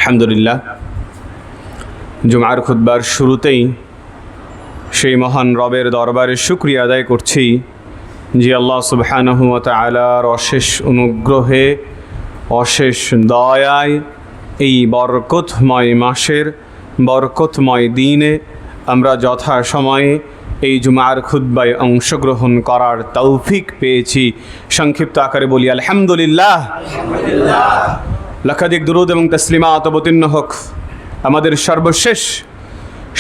আলহামদুলিল্লাহ, জুমার খুতবার শুরুতেই সেই মহান রবের দরবারে শুকরিয়া আদায় করছি যে আল্লাহ সুবহানাহু ওয়া তাআলার অশেষ অনুগ্রহে, অশেষ দয়ায় এই বরকতময় মাসের বরকতময় দিনে আমরা যথাসময়ে এই জুমার খুতবায় অংশগ্রহণ করার তৌফিক পেয়েছি। সংক্ষিপ্ত আকারে বলি আলহামদুলিল্লাহ। লক্ষাধিক দুরূদ এবং তাসলিমাত অবতীর্ণ হোক আমাদের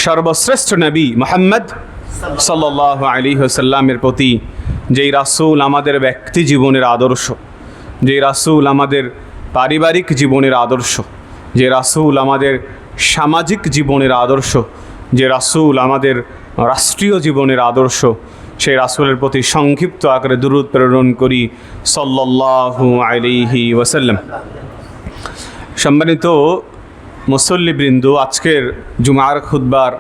সর্বশ্রেষ্ঠ নবী মুহাম্মদ সাল্লাল্লাহু আলাইহি ওয়াসাল্লামের প্রতি, যেই রাসূল আমাদের ব্যক্তি জীবনের আদর্শ, যে রাসূল আমাদের পারিবারিক জীবনের আদর্শ, যে রাসূল আমাদের সামাজিক জীবনের আদর্শ, যে রাসূল আমাদের রাষ্ট্রীয় জীবনের আদর্শ, সেই রাসূলের প্রতি সংক্ষিপ্ত আকারে দুরূদ প্রেরণ করি সাল্লাল্লাহু আলাইহি ওয়াসাল্লাম। সম্মানিত মুসল্লিবৃন্দ, আজকের জুমার খুতবার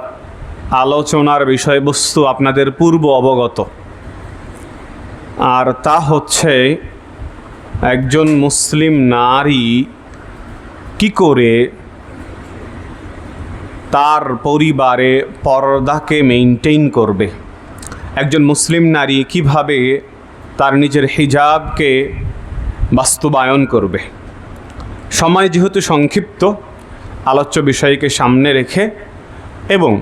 আলোচনার বিষয়বস্তু আপনাদের পূর্ব অবগত, আর তা হচ্ছে একজন মুসলিম নারী কি করে তার পরিবারে পর্দাকে মেইনটেইন করবে, একজন মুসলিম নারী কিভাবে তার নিজের হিজাবকে বাস্তবায়ন করবে। সময় যেহেতু সংক্ষিপ্ত, আলোচ্য বিষয়কে সামনে রেখে এবং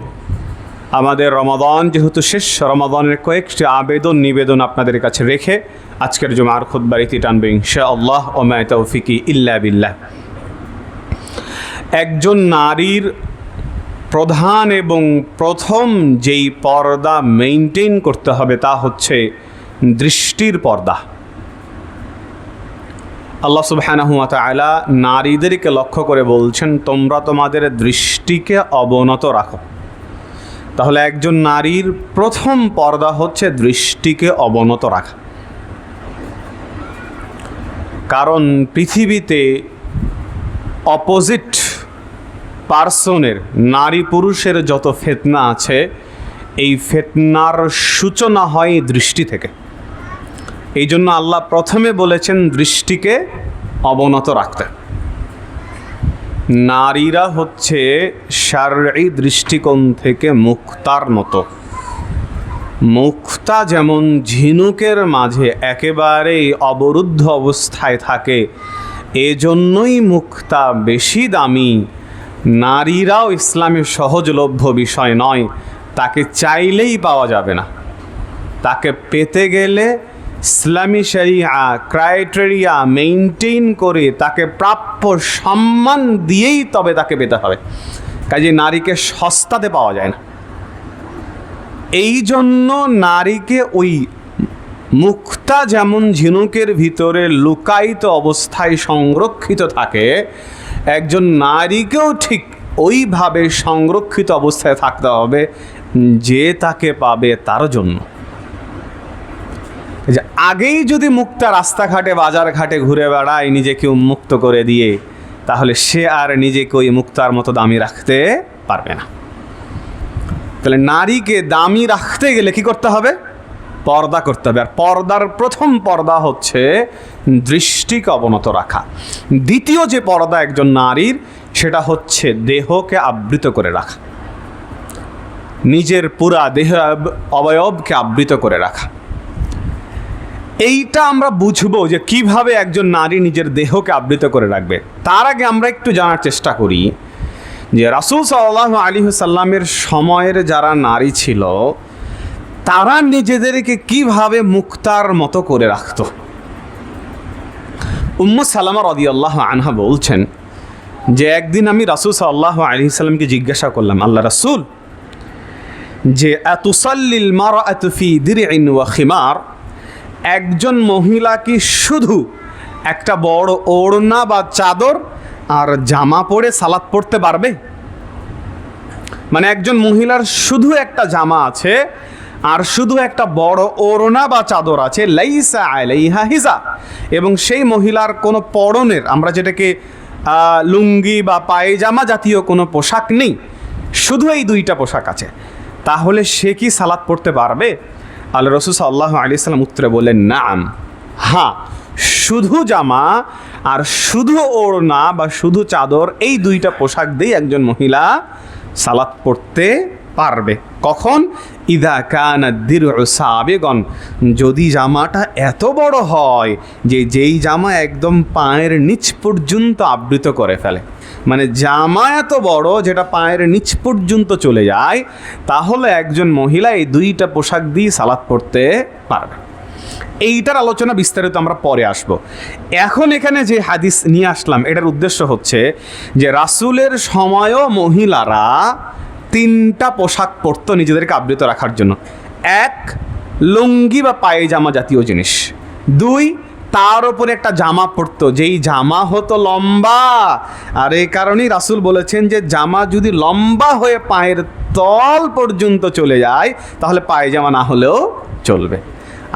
আমাদের রমাদান যেহেতু শেষ, রমাদানের কয়েকটি আবেদন নিবেদন আপনাদের কাছে রেখে আজকের জুমার খুতবার ইতি টানবে ইনশাআল্লাহ। ওয়া মা তাওফিকি ইল্লা বিল্লাহ। একজন নারীর প্রধান এবং প্রথম যেই পর্দা মেইনটেইন করতে হবে তা হচ্ছে দৃষ্টির পর্দা। আল্লাহ সুবহানাহু ওয়া তাআলা নারীদেরকে লক্ষ্য করে বলছেন, তোমরা তোমাদের দৃষ্টিকে অবনত রাখো। তাহলে একজন নারীর প্রথম পর্দা হচ্ছে দৃষ্টিকে অবনত রাখা। কারণ পৃথিবীতে অপোজিট পার্সনের, নারী পুরুষের যত ফিতনা আছে, এই ফিতনার সূচনা হয় দৃষ্টি থেকে। এই জন্য আল্লাহ প্রথমে বলেছেন দৃষ্টিকে অবনত রাখতে। নারীরা হচ্ছে শারঈ দৃষ্টিকোণ থেকে মুক্তার মতো। মুক্তা যেমন ঝিনুকের মাঝে একেবারেই অবরুদ্ধ অবস্থায় থাকে, এজন্যই মুক্তা বেশি দামি। নারীরাও ইসলামের সহজলভ্য বিষয় নয়, তাকে চাইলেই পাওয়া যাবে না। তাকে পেতে গেলে ইসলামী শরিয়া ক্রাইটেরিয়া মেইনটেইন করে তাকে প্রাপ্য সম্মান দিয়েই তবে তাকে পেতে হবে। কাজে নারীকে সস্তাতে পাওয়া যায় না। এই জন্য নারীকে ওই মুক্তা যেমন ঝিনুকের ভিতরে লুকায়িত অবস্থায় সংরক্ষিত থাকে, একজন নারীকেও ঠিক ওইভাবে সংরক্ষিত অবস্থায় থাকতে হবে যে তাকে পাবে তার জন্য। যে আগেই যদি মুক্তা রাস্তাঘাটে বাজারঘাটে ঘুরে বেড়ায় নিজেকে উন্মুক্ত করে দিয়ে, তাহলে সে আর নিজেকে ওই মুক্তার মতো দামি রাখতে পারবে না। তাহলে নারীকে দামি রাখতে গেলে কি করতে হবে? পর্দা করতে হবে। আর পর্দার প্রথম পর্দা হচ্ছে দৃষ্টিকে অবনত রাখা। দ্বিতীয় যে পর্দা একজন নারীর, সেটা হচ্ছে দেহকে আবৃত করে রাখা, নিজের পুরা দেহ অবয়বকে আবৃত করে রাখা। এইটা আমরা বুঝবো যে কিভাবে একজন নারী নিজের দেহকে আবৃত করে রাখবে। তার আগে আমরা একটু জানার চেষ্টা করি যে রাসূল সাল্লাল্লাহু আলাইহি ওয়াসাল্লামের সময়ের যারা নারী ছিল, তারা নিজেদেরকে কিভাবে মুক্তার মতো করে রাখত। উম্মু সালামা রাদিয়াল্লাহু আনহা বলছেন যে একদিন আমি রাসূল সাল্লাল্লাহু আলাইহি ওয়াসাল্লামকে জিজ্ঞাসা করলাম, আল্লাহ রাসূল, যে আতুসাল্লিল মারআতু ফি দিরইন ওয়া খিমার, একজন মহিলা কি শুধু একটা বড় ওড়না বা চাদর আর জামা পরে সালাত পড়তে পারবে? মানে একজন মহিলার শুধু একটা জামা আছে আর শুধু একটা বড় ওড়না বা চাদর আছে, লাইসা আলাইহা হিজা, এবং সেই মহিলার কোনো পরনের, আমরা যেটাকে লুঙ্গি বা পায়জামা জাতীয় কোনো পোশাক নেই, শুধু এই দুইটা পোশাক আছে, তাহলে সে কি সালাত পড়তে পারবে? আল্লাহ রাসূল সাল্লাল্লাহু আলাইহি ওয়াসাল্লাম উত্তরে বললেন, নাম, হ্যাঁ, শুধু জামা আর শুধু ওড়না বা শুধু চাদর, এই দুইটা পোশাক দিয়ে একজন মহিলা সালাত পড়তে পারবে। কখন? ইদা কানা দিরউ সাবিগান, যদি জামাটা এত বড় হয় যে যেই জামা একদম পায়ের নিচ পর্যন্ত আবৃত করে ফেলে, মানে জামা এত বড় যেটা পায়ের নিচ পর্যন্ত চলে যায়, তাহলে একজন মহিলা এই দুইটা পোশাক দিয়ে সালাত পড়তে পারবে। এইটার আলোচনা বিস্তারিত আমরা পরে আসব। এখন এখানে যে হাদিস নিয়ে আসলাম, এটার উদ্দেশ্য হচ্ছে যে রাসূলের সময়ও মহিলারা তিনটা পোশাক পরতো নিজেদেরকে আবৃত রাখার জন্য। এক, লুঙ্গি বা পায়জামা জাতীয় জিনিস। দুই, তার উপরে একটা জামা পরতো, যেই জামা হতো লম্বা। আর এই কারণেই রাসূল বলেছেন যে জামা যদি লম্বা হয়ে পায়ের তল পর্যন্ত চলে যায় তাহলে পায়জামা না হলেও চলবে।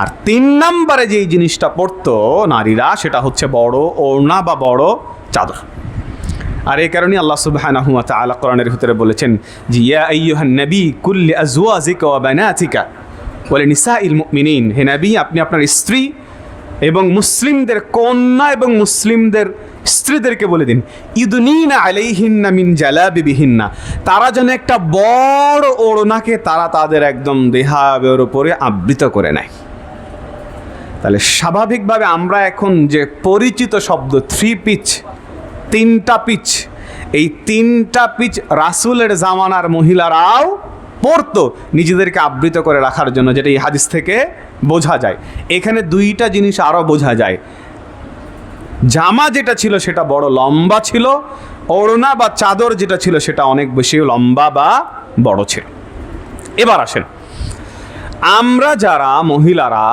আর তিন নম্বরে যেই জিনিসটা পরতো নারীরা, সেটা হচ্ছে বড় ওড়না বা বড় চাদর। আর এই কারণে আল্লাহ সুবহানাহু ওয়া তাআলা কোরআনের ভিতরে বলেছেন যে ইয়া আইয়ুহান নবী কুল লিআজওয়াজিকা ওয়া বানাতিকা ওয়া লিনিসাইল মুমিনিন, হে নবী আপনি আপনার স্ত্রী এবং মুসলিমদের কন্যা এবং মুসলিমদের স্ত্রীদেরকে বলে দিন ইদনিনা আলাইহিন্না মিন জালাবিবিহিন্না, তারা যেন একটা বড় ওড়নাকে তারা তাদের একদম দেহাবের উপরে আবৃত করে নেয়। তাহলে স্বাভাবিকভাবে আমরা এখন যে পরিচিত শব্দ থ্রি পিচ, তিনটা পিচ, এই তিনটা পিচ রাসূলের জামানার মহিলারাও পরতো নিজেদেরকে আবৃত করে রাখার জন্য, যেটা এই হাদিস থেকে বোঝা যায়। এখানে দুইটা জিনিস আরও বোঝা যায়। জামা যেটা ছিল সেটা বড় লম্বা ছিল, ওড়না বা চাদর যেটা ছিল সেটা অনেক বেশি লম্বা বা বড় ছিল। এবার আসেন, আমরা যারা মহিলারা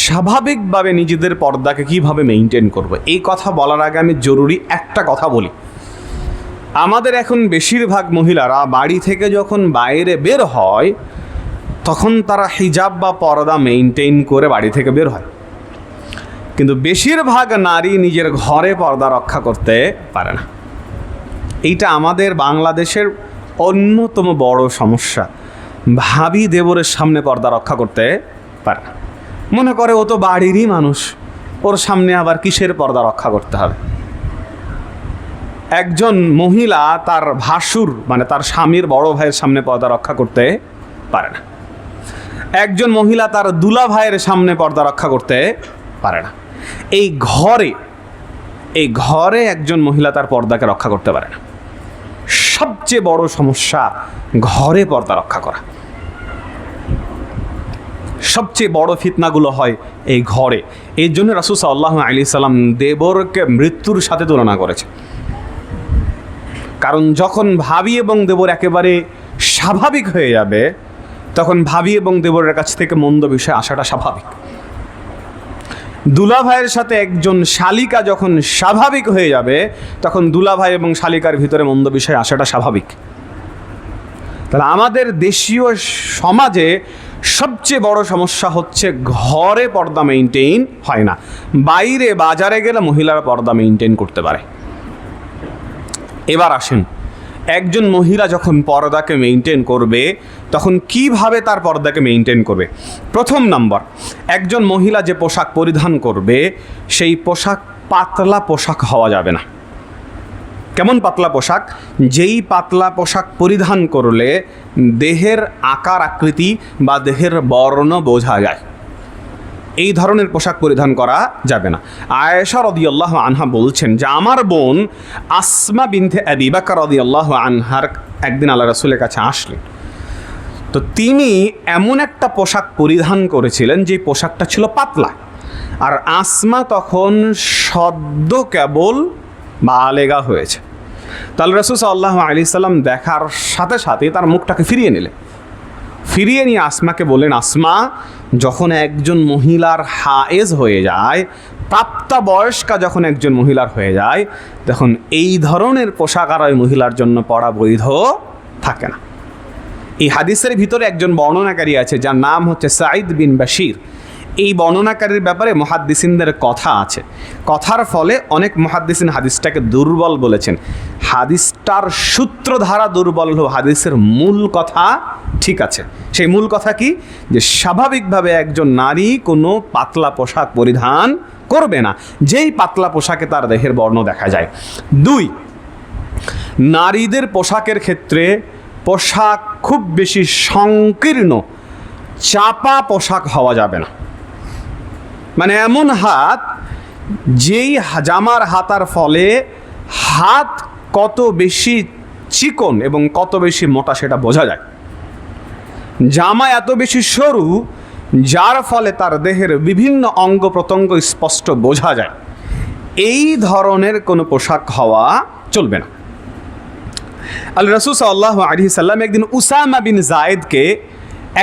স্বাভাবিকভাবে নিজেদের পর্দাকে কিভাবে মেইনটেইন করব, এই কথা বলার আগে আমি জরুরি একটা কথা বলি। আমাদের এখন বেশিরভাগ মহিলারা বাড়ি থেকে যখন বাইরে বের হয় তখন তারা হিজাব বা পর্দা মেইনটেইন করে বাড়ি থেকে বের হয়, কিন্তু বেশিরভাগ নারী নিজের ঘরে পর্দা রক্ষা করতে পারে না। এইটা আমাদের বাংলাদেশের অন্যতম বড় সমস্যা। ভাবি দেবরের সামনে পর্দা রক্ষা করতে পারে না, মনে করে ও তো বাড়িরই মানুষ, ওর সামনে আবার কিসের পর্দা রক্ষা করতে হবে। একজন মহিলা তার ভাসুর মানে তার স্বামীর বড় ভাইয়ের সামনে পর্দা রক্ষা করতে পারে না। একজন মহিলা তার দুলা ভাইয়ের সামনে পর্দা রক্ষা করতে পারে না। এই ঘরে একজন মহিলা তার পর্দাকে রক্ষা করতে পারে না। সবচেয়ে বড় সমস্যা ঘরে পর্দা রক্ষা করা। সবচেয়ে বড় ফিতনাগুলো হয় এই ঘরে। এই জন্য রাসূল সাল্লাল্লাহু আলাইহি সাল্লাম দেবরকে মৃত্যুর সাথে তুলনা করেছে। কারণ যখন ভাবি এবং দেবর একেবারে স্বাভাবিক হয়ে যাবে তখন ভাবি এবং দেবরের কাছ থেকে মন্দ বিষয় আসাটা স্বাভাবিক। দুলাভাইয়ের সাথে একজন শালিকা যখন স্বাভাবিক হয়ে যাবে তখন দুলাভাই এবং শালিকার ভিতরে মন্দ বিষয় আসাটা স্বাভাবিক। তাহলে আমাদের দেশীয় সমাজে সবচেয়ে বড় সমস্যা হচ্ছে ঘরে পর্দা মেইনটেইন হয় না। বাইরে বাজারে গেলে মহিলারা পর্দা মেইনটেইন করতে পারে। এবার আসেন, একজন মহিলা যখন পর্দাকে মেইনটেইন করবে তখন কিভাবে তার পর্দাকে মেইনটেইন করবে? প্রথম নম্বর, একজন মহিলা যে পোশাক পরিধান করবে সেই পোশাক পাতলা পোশাক হওয়া যাবে না। কেমন পাতলা পোশাক? যেই পাতলা পোশাক পরিধান করলে দেহের আকার আকৃতি বা দেহের বর্ণ বোঝা যায়, এই ধরনের পোশাক পরিধান করা যাবে না। আয়েশা রাদিয়াল্লাহু আনহা বলছেন যে আমার বোন আসমা বিনতে আবি বকর রাদিয়াল্লাহু আনহার একদিন আল্লাহ রাসূলের কাছে আসলেন। তো তিনি এমন একটা পোশাক পরিধান করেছিলেন যে পোশাকটা ছিল পাতলা, আর আসমা তখন সদ্য কেবল বালেগা হয়েছে। তাহলে রাসূল সাল্লাল্লাহু আলাইহি সাল্লাম দেখার সাথে সাথে তার মুখটাকে ফিরিয়ে নিয়ে আসমাকে বললেন, আসমা, যখন একজন মহিলার হায়েজ হয়ে যায়, প্রাপ্তবয়স্কা যখন একজন মহিলার হয়ে যায়, তখন এই ধরনের পোশাক আর ওই মহিলার জন্য পরা বৈধ থাকে না। এই হাদিসের ভিতরে একজন বর্ণনাকারী আছে যার নাম হচ্ছে সাঈদ বিন বাশির। এই বর্ণনাকারীর ব্যাপারে মুহাদ্দিসিনদের কথা আছে। কথার ফলে অনেক মুহাদ্দিসিন হাদিসটাকে দুর্বল বলেছেন। হাদিসটার সূত্রধারা দুর্বল হলেও হাদিসের মূল কথা ঠিক আছে। সেই মূল কথা কি? যে স্বাভাবিকভাবে একজন নারী কোনো পাতলা পোশাক পরিধান করবে না যেই পাতলা পোশাকে তার দেহের বর্ণ দেখা যায়। 2, নারীদের পোশাকের ক্ষেত্রে পোশাক খুব বেশি সংকীর্ণ চাপা পোশাক হওয়া যাবে না। মানে এমন হাত, যেই জামার হাতার ফলে হাত কত বেশি চিকন এবং কত বেশি মোটা সেটা বোঝা যায়। জামা এত বেশি সরু যার ফলে তার দেহের বিভিন্ন অঙ্গ প্রত্যঙ্গ স্পষ্ট বোঝা যায়, এই ধরনের কোনো পোশাক হওয়া চলবে না। আল্লাহ রাসূল সাল্লাল্লাহু আলাইহি সাল্লাম একদিন উসামা বিন যায়েদকে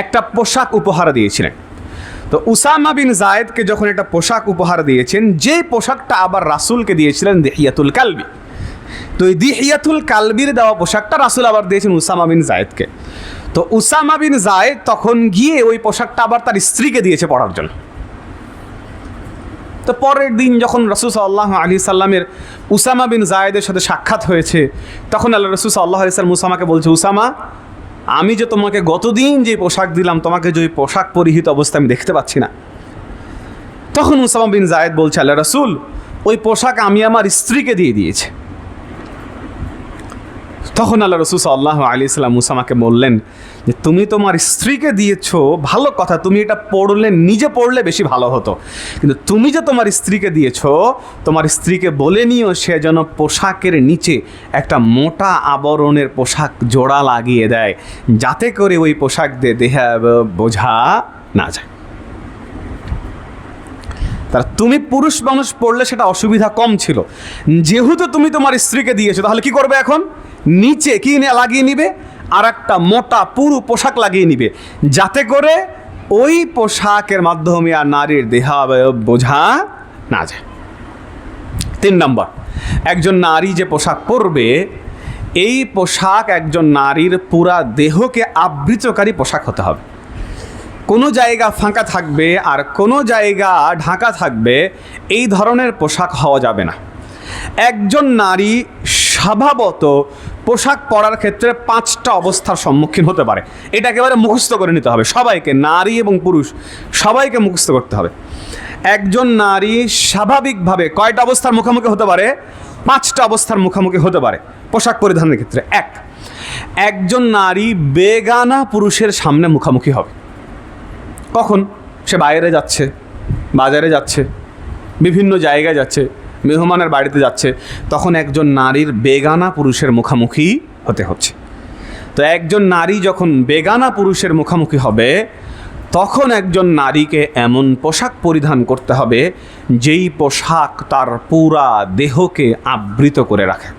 একটা পোশাক উপহার দিয়েছিলেন। তো উসামা বিন যায়েদকে যখন একটা পোশাক উপহার দিয়েছেন, যে পোশাকটা আবার রাসূলকে দিয়েছিলেন দিহিয়াতুল কালবি, তো এই দিহিয়াতুল কালবির দেওয়া পোশাকটা রাসূল আবার দিয়েছেন উসামা বিন যায়েদকে। তো উসামা বিন যায়েদ তখন গিয়ে ওই পোশাকটা আবার তার স্ত্রীকে দিয়েছে পরার জন্য। তো পরের দিন যখন রাসূল সাল্লাল্লাহু আলাইহি সাল্লামের উসামা বিন যায়েদের সাথে সাক্ষাৎ হয়েছে, তখন আল্লাহ রাসূল সাল্লাল্লাহু আলাইহি সাল্লাম উসামাকে বলছে, উসামা, আমি যে তোমাকে গতদিন যে পোশাক দিলাম, তোমাকে যে পোশাক পরিহিত অবস্থা আমি দেখতে পাচ্ছি না। তখন উসামা বিন যায়েদ বলছে, আল্লাহ রাসূল, ওই পোশাক আমি আমার স্ত্রীকে দিয়ে দিয়েছি। তখন আল্লাহ রাসূল সাল্লাল্লাহু আলাইহি সাল্লাম উসামাকে বললেন যে তুমি তোমার স্ত্রীকে দিয়েছো, ভালো কথা, তুমি এটা পড়লে নিজে পড়লে বেশি ভালো হতো, কিন্তু তুমি যে তোমার স্ত্রীকে দিয়েছো, তোমার স্ত্রীকে বলে নিও সে যেন পোশাকের নিচে একটা মোটা আবরণের পোশাক জোড়া লাগিয়ে দেয়, যাতে করে ওই পোশাক দিয়ে দেহে বোঝা না যায়। তার তুমি পুরুষ মানুষ পড়লে সেটা অসুবিধা কম ছিল, যেহেতু তুমি তোমার স্ত্রীকে দিয়েছো, তাহলে কি করবে এখন? নিচে কি লাগিয়ে নিবে? আর একটা মোটা পুরো পোশাক লাগিয়ে নিবে, যাতে করে ওই পোশাকের মাধ্যমে আর নারীর দেহাবয়ব বোঝা না যায়। 3 নম্বর, একজন নারী যে পোশাক পরবে, এই পোশাক একজন নারীর পুরা দেহকে আবৃতকারী পোশাক হতে হবে। কোনো জায়গা ফাঁকা থাকবে আর কোনো জায়গা ঢাকা থাকবে, এই ধরনের পোশাক হওয়া যাবে না। একজন নারী স্বভাবত পোশাক পরার ক্ষেত্রে 5টা অবস্থার সম্মুখীন হতে পারে। এটা একেবারে মুখস্থ করে নিতে হবে সবাইকে, নারী এবং পুরুষ সবাইকে মুখস্থ করতে হবে। একজন নারী স্বাভাবিকভাবে কয়টা অবস্থার মুখোমুখি হতে পারে? 5টা অবস্থার মুখোমুখি হতে পারে পোশাক পরিধানের ক্ষেত্রে। একজন নারী বেগানা পুরুষের সামনে মুখোমুখি হবে। কখন? সে বাইরে যাচ্ছে, বাজারে যাচ্ছে, বিভিন্ন জায়গায় যাচ্ছে, মেহমানের বাড়িতে যাচ্ছে, তখন একজন নারীর বেগানা পুরুষের মুখোমুখি হতে হচ্ছে। তো একজন নারী যখন বেগানা পুরুষের মুখোমুখি হবে, তখন একজন নারীকে এমন পোশাক পরিধান করতে হবে যেই পোশাক তার পুরা দেহকে আবৃত করে রাখে।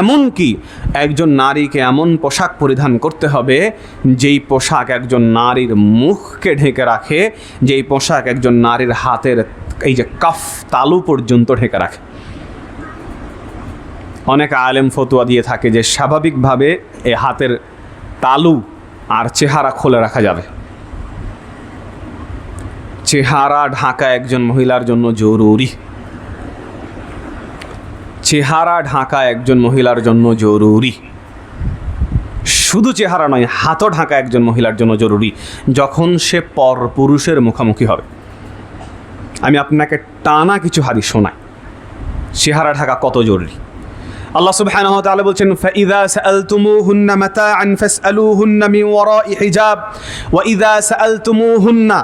এমনকি একজন নারীকে এমন পোশাক পরিধান করতে হবে যেই পোশাক একজন নারীর মুখকে ঢেকে রাখে, যেই পোশাক একজন নারীর হাতের এই যে কাফ তালু পর্যন্ত ঢেকে রাখে। অনেক আলেম ফতোয়া দিয়ে থাকে যে স্বাভাবিকভাবে এই হাতের তালু আর চেহারা খুলে রাখা যাবে। চেহারা ঢাকা একজন মহিলার জন্য জরুরি। চেহারা ঢাকা একজন মহিলার জন্য জরুরি। শুধু চেহারা নয়, হাতও ঢাকা একজন মহিলার জন্য জরুরি যখন সে পর পুরুষের মুখোমুখি হবে। আমি আপনাকে টানা কিছু হাদিস শোনাই চেহারা ঢাকা কত জরুরি। আল্লাহ সুবহানাহু ওয়া তাআলা বলছেন, ফাইযা সাআলতুমুহুন্না মাতাআন ফাসআলুহুন্না মিন ওয়ারাই হিজাব ওয়া ইযা সাআলতুমুহুন্না,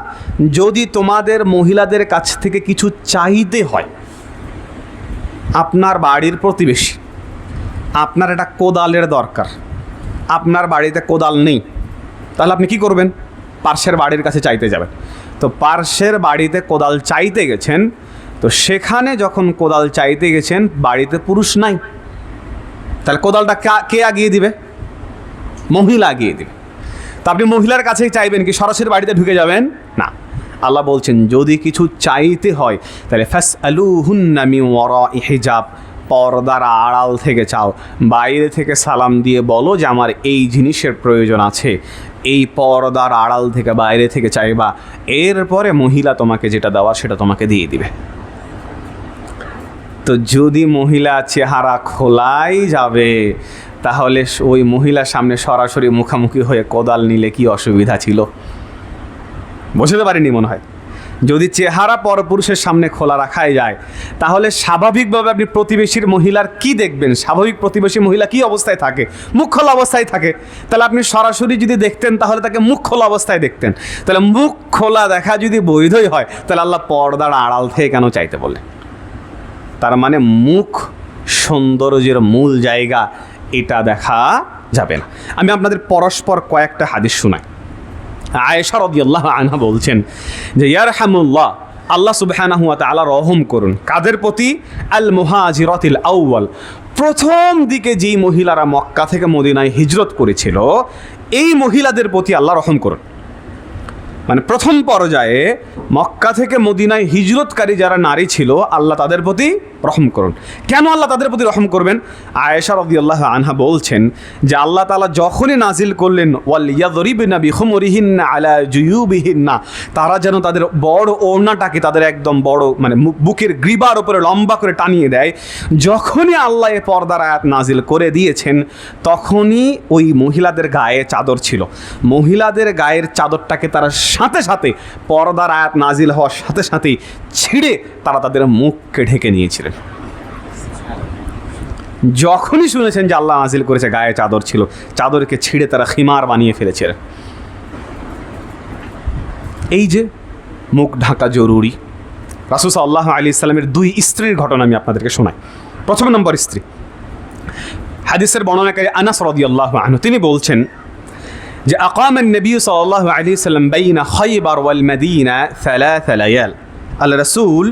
যদি তোমাদের মহিলাদের কাছ থেকে কিছু চাইতে হয়, আপনার বাড়ির প্রতিবেশী, আপনার একটা কোদালের দরকার, আপনার বাড়িতে কোদাল নেই, তাহলে আপনি কি করবেন? পার্শ্বের বাড়ির কাছে চাইতে যাবেন। তো পার্শ্বের বাড়িতে কোদাল চাইতে গেছেন, তো সেখানে যখন কোদাল চাইতে গেছেন বাড়িতে পুরুষ নাই, তাহলে কোদালটা কে আগিয়ে দিবে? মহিলা আগিয়ে দিবে। তো আপনি মহিলার কাছেই চাইবেন কি সরাসরি বাড়িতে ঢুকে যাবেন? না। আল্লাহ বলছেন যদি কিছু চাইতে হয় তাহলে ফাসআলুহুন্না মিন ওয়ারাই হিজাব, পর্দার আড়াল থেকে চাও। বাইরে থেকে সালাম দিয়ে বলো যে আমার এই জিনিসের প্রয়োজন আছে, এই পর্দার আড়াল থেকে বাইরে থেকে চাইবা, এরপরে মহিলা তোমাকে যেটা দেওয়া সেটা তোমাকে দিয়ে দিবে। তো যদি মহিলা চেহারা খোলাই যাবে, তাহলে ওই মহিলার সামনে সরাসরি মুখোমুখি হয়ে কোদাল নিলে কি অসুবিধা ছিল? বুঝতে পারিনি মনে হয়। যদি চেহারা পরপুরুষের সামনে খোলা রাখাই যায়, তাহলে স্বাভাবিকভাবে আপনি প্রতিবেশীর মহিলার কি দেখবেন? স্বাভাবিক প্রতিবেশী মহিলা কি অবস্থায় থাকে? মুখ খোলা অবস্থায় থাকে। তাহলে আপনি সরাসরি যদি দেখতেন, তাহলে তাকে মুখ খোলা অবস্থায় দেখতেন। তাহলে মুখ খোলা দেখা যদি বৈধই হয়, তাহলে আল্লাহ পর্দার আড়াল থেকে কেন চাইতে বললেন? তার মানে মুখ সৌন্দর্যের মূল জায়গা, এটা দেখা যাবে না। আমি আপনাদের পরস্পর কয়েকটা হাদিস শোনাই। আয়েশা রাদিয়াল্লাহু আনহা বলছেন যে ইয়ারহামুল্লাহ, আল্লাহ সুবহানাহু ওয়া তাআলা রহম করুন কাদের প্রতি? আল মুহাজিরাতিল আউয়াল, প্রথম দিকে যেই মহিলারা মক্কা থেকে মদিনায় হিজরত করেছিল, এই মহিলাদের প্রতি আল্লাহ রহম করুন। মানে প্রথম পর্যায়ে মক্কা থেকে মদিনায় হিজরতকারী যারা নারী ছিল, আল্লাহ তাদের প্রতি রহম করুন। কেন আল্লাহ তাদের প্রতি রহম করবেন? আয়েশা রাদিয়াল্লাহু আনহা বলছেন যে আল্লাহ তাআলা যখনই নাজিল করলেন ওয়াল ইয়াদরিবনা বিখুমুরিহিন্না আলা জুয়ুবিহিন্না, তারা যেন তাদের বড় ওড়নাটাকে তাদের একদম বড় মানে বুকের গ্রীবার উপরে লম্বা করে টানিয়ে দেয়, যখনই আল্লাহ এ পর্দার আয়াত নাজিল করে দিয়েছেন, তখনই ওই মহিলাদের গায়ে চাদর ছিল। মহিলাদের গায়ের চাদরটাকে তারা সাথে সাথে পর্দার আয়াত নাজিল হওয়ার সাথে সাথেই ছিঁড়ে তারা তাদের মুখকে ঢেকে নিয়েছিলেন। যখনই শুনেছেন যে আল্লাহ নাজিল করেছে গায়ে চাদর ছিল, চাদরকে ছিঁড়ে তারা খিমার বানিয়ে ফেলেছিলেন। এই যে মুখ ঢাকা জরুরি। রাসূল সাল্লাল্লাহু আলাইহি সাল্লামের দুই স্ত্রীর ঘটনা আমি আপনাদেরকে শোনাই। প্রথম নম্বর স্ত্রী, হাদিসের বর্ণনাকারী আনাস রাদিয়াল্লাহু আনহু, তিনি বলছেন যে আকামান নবী সাল্লাল্লাহু আলাইহি সাল্লাম বাইনা খাইবার ওয়াল মদিনা সালাসা লায়াল, আল্লাহ রাসূল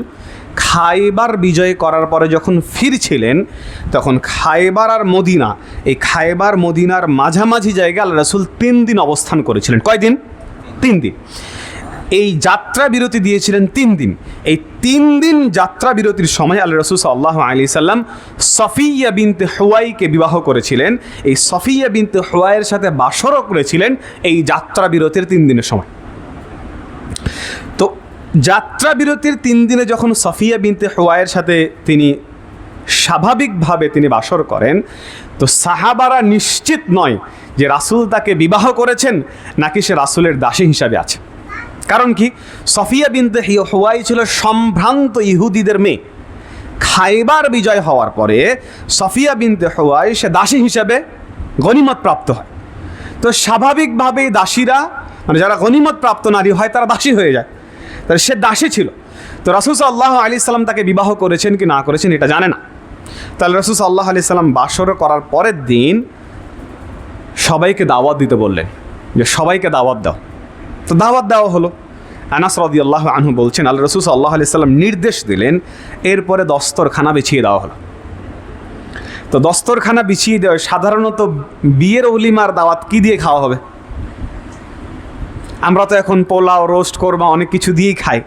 খাইবার বিজয় করার পরে যখন ফিরছিলেন, তখন খাইবার আর মদিনা, এই খাইবার মদিনার মাঝামাঝি জায়গায় আল্লাহ রাসূল 3 দিন অবস্থান করেছিলেন। কয়দিন? 3 দিন। এই যাত্রা বিরতি দিয়েছিলেন 3 দিন। এই 3 দিন যাত্রা বিরতির সময় আল্লাহ রাসূল সাল্লাল্লাহু আলাইহি সাল্লাম সফিয়া বিনতে হুয়াইকে বিবাহ করেছিলেন। এই সফিয়া বিনতে হুয়াইয়ের সাথে বাসরও করেছিলেন এই যাত্রা বিরতির 3 দিনের সময়। তো যাত্রা বিরতির 3 দিনে যখন সফিয়া বিনতে হুয়াইয়ের সাথে তিনি স্বাভাবিকভাবে তিনি বাসর করেন, তো সাহাবারা নিশ্চিত নয় যে রাসূল তাকে বিবাহ করেছেন নাকি সে রাসূলের দাসী হিসাবে আছে। কারণ কি? সফিয়া বিনতে হুয়াই ছিল সম্ভ্রান্ত ইহুদিদের মেয়ে। খাইবার বিজয় হওয়ার পরে সফিয়া বিনতে হুয়াই সে দাসী হিসাবে গনিমত প্রাপ্ত হয়। তো স্বাভাবিকভাবেই দাসীরা, মানে যারা গনিমত প্রাপ্ত নারী হয়, তারা দাসী হয়ে যায়। তাহলে সে দাসী ছিল। তো রাসূল সাল্লাল্লাহু আলাইহি সাল্লাম তাকে বিবাহ করেছেন কি না করেছেন এটা জানে না। তাহলে রাসূল সাল্লাল্লাহু আলাইহি সাল্লাম বাসর করার পরের দিন সবাইকে দাওয়াত দিতে বললেন যে সবাইকে দাওয়াত দাও। তো দাওয়াত দেওয়া হলো। আনাস রাদিয়াল্লাহু আনহু বলছেন আল্লাহ রাসূল সাল্লাল্লাহু আলাইহি সাল্লাম নির্দেশ দিলেন, এরপরে দস্তরখানা বিছিয়ে দেওয়া হলো। তো দস্তরখানা বিছিয়ে দেওয়া, সাধারণত বিয়ের ওলিমার দাওয়াত কি দিয়ে খাওয়া হবে? আমরা তো এখন পোলাও, রোস্ট, কোরমা অনেক কিছু দিয়েই খাই,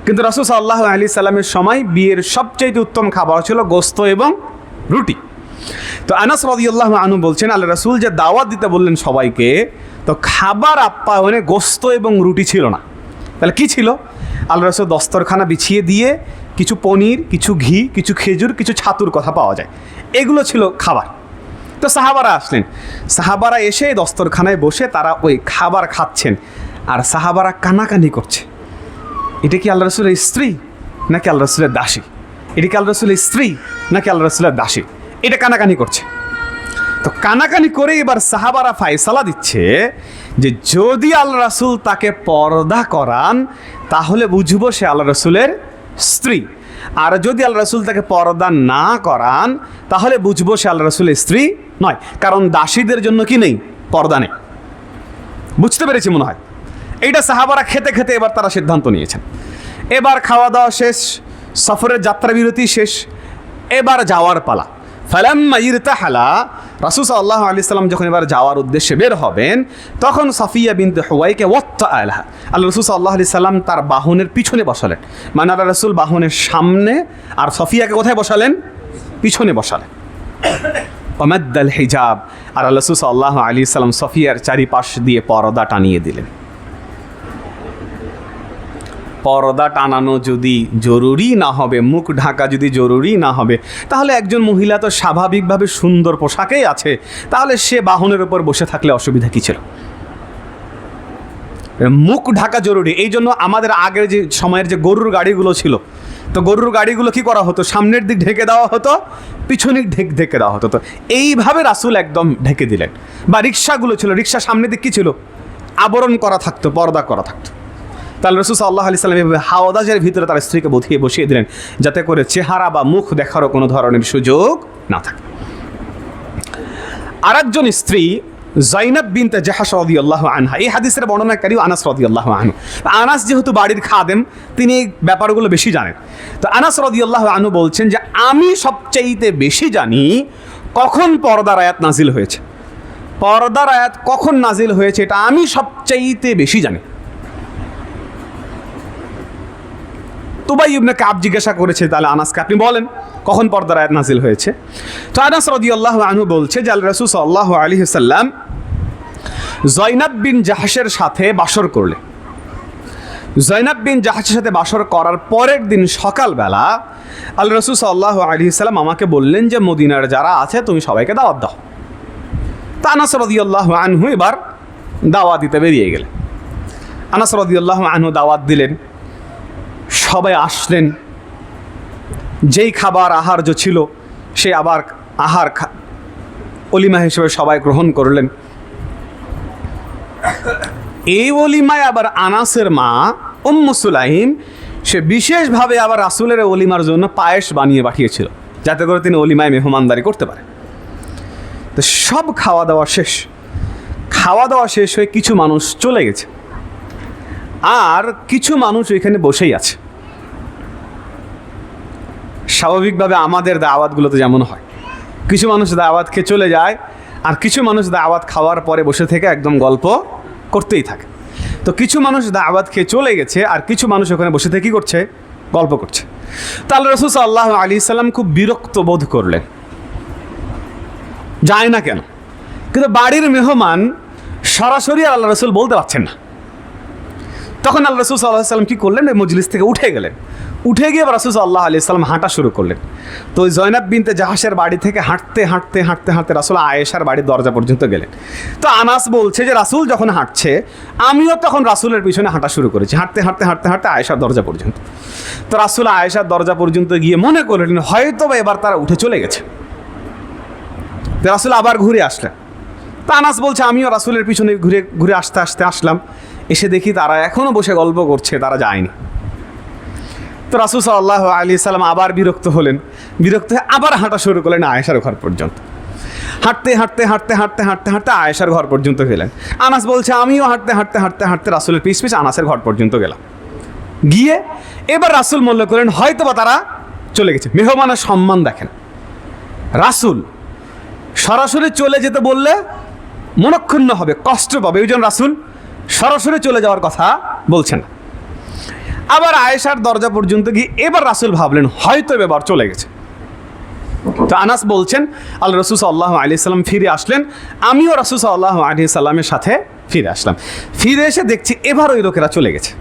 কিন্তু রাসূল সাল্লাল্লাহু আলাইহি সাল্লামের সময় বিয়ের সবচেয়ে উত্তম খাবার ছিল গোস্ত এবং রুটি। তো আনাস রাদিয়াল্লাহু আনহু বলছেন আল্লাহ রাসূল যে দাওয়াত দিতে বললেন সবাইকে, তো খাবার আপ্যায়নে গোস্ত এবং রুটি ছিল না। তাহলে কি ছিল? আল্লাহ রাসূল দস্তরখানা বিছিয়ে দিয়ে কিছু পনির, কিছু ঘি, কিছু খেজুর, কিছু ছাতুর কথা পাওয়া যায়, এগুলো ছিল খাবার। তো সাহাবারা আসলেন। সাহাবারা এসে দস্তরখানায় বসে তারা ওই খাবার খাচ্ছেন, আর সাহাবারা কানাকানি করছে, এটা কি আল্লাহ রাসূলের স্ত্রী নাকি আল্লাহ রাসূলের দাসী? এটা কি আল্লাহ রাসূলের স্ত্রী নাকি আল্লাহ রাসূলের দাসী? এটা কানাকানি করছে। তো কানাকানি করে এবার সাহাবারা ফায়সালা দিচ্ছে যে যদি আল্লাহ রাসূল তাকে পর্দা করান, তাহলে বুঝবো সে আল্লাহ রাসূলের স্ত্রী, আর যদি আল্লাহ রাসূল তাকে পর্দা না করান, তাহলে বুঝবো সে আল্লাহ রাসূলের স্ত্রী নয়। কারণ দাসীদের জন্য কি নেই? পর্দা নেই। বুঝতে পেরেছি মনে হয়। এইটা সাহাবারা খেতে খেতে এবার তারা সিদ্ধান্ত নিয়েছেন। এবার খাওয়া দাওয়া শেষ, সফরের যাত্রা বিরতি শেষ, এবার যাওয়ার পালা। ফালাম্মা ইরতাহালা, রাসূল সাল্লাল্লাহু আলাইহি সাল্লাম যখন এবার যাওয়ার উদ্দেশ্যে বের হবেন, তখন সফিয়া বিনতে হুয়াইকে ওয়াত্তাআলাহা, আল্লাহ রাসূল সাল্লাল্লাহু আলাইহি সাল্লাম তার বাহনের পিছনে বসালেন। মানে আল্লাহ রাসূল বাহনের সামনে আর সফিয়াকে কোথায় বসালেন? পিছনে বসালেন। ওয়ামাদ্দাল হিজাব, আর আল্লাহ রাসূল সাল্লাল্লাহু আলাইহি সাল্লাম সফিয়ার চারিপাশ দিয়ে পর্দা টানিয়ে দিলেন। পর্দা টানানো যদি জরুরি না হবে, মুখ ঢাকা যদি জরুরি না হবে, তাহলে একজন মহিলা তো স্বাভাবিকভাবে সুন্দর পোশাকেই আছে, তাহলে সে বাহনের উপর বসে থাকলে অসুবিধা কী ছিল? মুখ ঢাকা জরুরি। এই জন্য আমাদের আগের যে সময়ের যে গরুর গাড়িগুলো ছিল, তো গরুর গাড়িগুলো কি করা হতো, সামনের দিক ঢেকে দেওয়া হতো, পিছনের দিক ঢেকে দেওয়া হতো। তো এইভাবে রাসূল একদম ঢেকে দিলেন। বা রিক্সাগুলো ছিল, রিক্সা সামনের দিক কী ছিল, আবরণ করা থাকতো, পর্দা করা থাকতো। তাহলে রাসূল সাল্লাল্লাহু আলাইহি সাল্লাম এভাবে হাওদাজের ভিতরে তার স্ত্রীকে বসিয়ে দিলেন, যাতে করে চেহারা বা মুখ দেখারও কোনো ধরনের সুযোগ না থাকে। আরেকজন স্ত্রী যায়নাব বিনতে জাহাশ রাদিয়াল্লাহু আনহা, এই হাদিসের বর্ণনাকারী আনাস রাদিয়াল্লাহু আনহু। আনাস যেহেতু বাড়ির খাদেম, তিনি এই ব্যাপারগুলো বেশি জানেন। তো আনাস রাদিয়াল্লাহু আনহু বলছেন যে আমি সবচাইতে বেশি জানি কখন পর্দার আয়াত নাজিল হয়েছে। পর্দার আয়াত কখন নাজিল হয়েছে এটা আমি সবচাইতে বেশি জানি। তুবাই ইবনে কাব জিজ্ঞাসা করেছে, তাহলে আনাসকে আপনি বলেন কখন পর্দার আয়াত নাজিল হয়েছে। তো আনাস রাদিয়াল্লাহু আনহু বলছে যে আল্লাহ রাসূল সাল্লাল্লাহু আলাইহি সাল্লাম যায়নাব বিন জাহাশের সাথে বাসর করলেন। যায়নাব বিন জাহাশের সাথে বাসর করার পরের দিন সকালবেলা আল্লাহ রাসূল সাল্লাল্লাহু আলাইহি সাল্লাম আমাকে বললেন যে মদিনার যারা আছে তুমি সবাইকে দাওয়াত দাও। তা আনাস রাদিয়াল্লাহু আনহু এবার দাওয়াত দিতে বেরিয়ে গেলেন। আনাস রাদিয়াল্লাহু আনহু দাওয়াত দিলেন, সবাই আসলেন। যেই খাবার আহার্য ছিল সে আবার আহার অলিমা হিসেবে সবাই গ্রহণ করলেন। এই অলিমায় আবার আনাসের মা উম্মু সুলাইম সে বিশেষভাবে আবার রাসূলের অলিমার জন্য পায়েস বানিয়ে পাঠিয়েছিল, যাতে করে তিনি অলিমায় মেহমানদারি করতে পারেন। তো সব খাওয়া দাওয়া শেষ হয়ে কিছু মানুষ চলে গেছে, আর কিছু মানুষ ওইখানে বসেই আছে। স্বাভাবিকভাবে আমাদের দাওয়াতগুলোতে যেমন হয়, কিছু মানুষ দাওয়াত খেয়ে চলে যায়, আর কিছু মানুষ দাওয়াত খাওয়ার পরে বসে থেকে একদম গল্প করতেই থাকে। তো কিছু মানুষ দাওয়াত খেয়ে চলে গেছে, আর কিছু মানুষ ওখানে বসে থেকে কী করছে, গল্প করছে। তাহলে রাসূল সাল্লাল্লাহু আলাইহি সাল্লাম খুব বিরক্ত বোধ করলেন, যায় না কেন। কিন্তু বাড়ির মেহমান সরাসরি আল্লাহ রাসূল বলতে পারছেন না। তখন আল্লাহ রাসূল সাল্লাল্লাহু আলাইহি সাল্লাম কী করলেন, মজলিস থেকে উঠে গেলেন। উঠে গিয়ে রাসূল সাল্লাল্লাহু আলাইহি সাল্লাম হাঁটা শুরু করলেন। তো ওই যায়নাব বিনতে জাহাশের বাড়ি থেকে হাঁটতে হাঁটতে হাঁটতে হাঁটতে রাসূল আয়েশার বাড়ির দরজা পর্যন্ত গেলেন। তো আনাস বলছে যে রাসূল যখন হাঁটছে আমিও তখন রাসূলের পিছনে হাঁটা শুরু করেছি, হাঁটতে হাঁটতে হাঁটতে হাঁটতে আয়েশার দরজা পর্যন্ত। তো রাসূল আয়েশার দরজা পর্যন্ত গিয়ে মনে করলেন হয়তো বা এবার তারা উঠে চলে গেছে। তো রাসূল আবার ঘুরে আসলেন। তো আনাস বলছে আমিও রাসূলের পিছনে ঘুরে ঘুরে আসতে আসতে আসলাম, এসে দেখি তারা এখনও বসে গল্প করছে, তারা যায়নি। তো রাসূল সাল্লাল্লাহু আলাইহি সাল্লাম আবার বিরক্ত হয়ে আবার হাঁটা শুরু করলেন আয়েশার ঘর পর্যন্ত। হাঁটতে হাঁটতে হাঁটতে হাঁটতে হাঁটতে হাঁটতে আয়েশার ঘর পর্যন্ত গেলেন। আনাস বলছে আমিও হাঁটতে হাঁটতে হাঁটতে হাঁটতে রাসূলের পিছ আনাসের ঘর পর্যন্ত গেলাম। গিয়ে এবার রাসূল মনে করলেন হয়তো বা তারা চলে গেছে। মেহমানের সম্মান দেখেন, রাসূল সরাসরি চলে যেতে বললে মনক্ষুণ্ণ হবে, কষ্ট পাবে, ওই জন্য রাসূল সরাসরি চলে যাওয়ার কথা বলছেন। আবার আয়েশার দরজা পর্যন্ত গিয়ে এবার রাসূল ভাবলেন হয়তো এবার চলে গেছে। তো আনাস বলছেন আল্লাহ রাসূল সাল্লাল্লাহু আলাইহি সাল্লাম ফিরে আসলেন, আমিও রাসূল সাল্লাল্লাহু আলাইহি সাল্লামের সাথে ফিরে আসলাম। ফিরে এসে দেখছি এবার ওই লোকেরা চলে গেছে,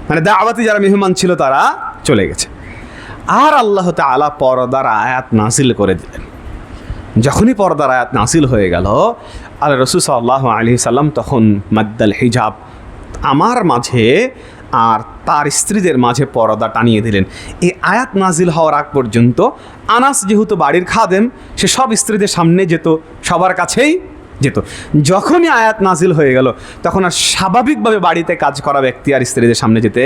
মানে দাওয়াতি যারা মেহমান ছিল তারা চলে গেছে। আর আল্লাহ তাআলা পর্দার আয়াত নাযিল করে দিলেন। যখনই পর্দার আয়াত নাযিল হয়ে গেল, আল্লাহ রাসূল সাল্লাল্লাহু আলাইহি সাল্লাম তখন মাদ্দাল হিজাব, আমার মাঝে আর তার স্ত্রীদের মাঝে পর্দা টানিয়ে দিলেন। এই আয়াত নাজিল হওয়ার আগ পর্যন্ত আনাস যেহেতু বাড়ির খাদেম, সে সব স্ত্রীদের সামনে যেত, সবার কাছেই যেত। যখনই আয়াত নাজিল হয়ে গেল তখন আর স্বাভাবিকভাবে বাড়িতে কাজ করা ব্যক্তি আর স্ত্রীদের সামনে যেতে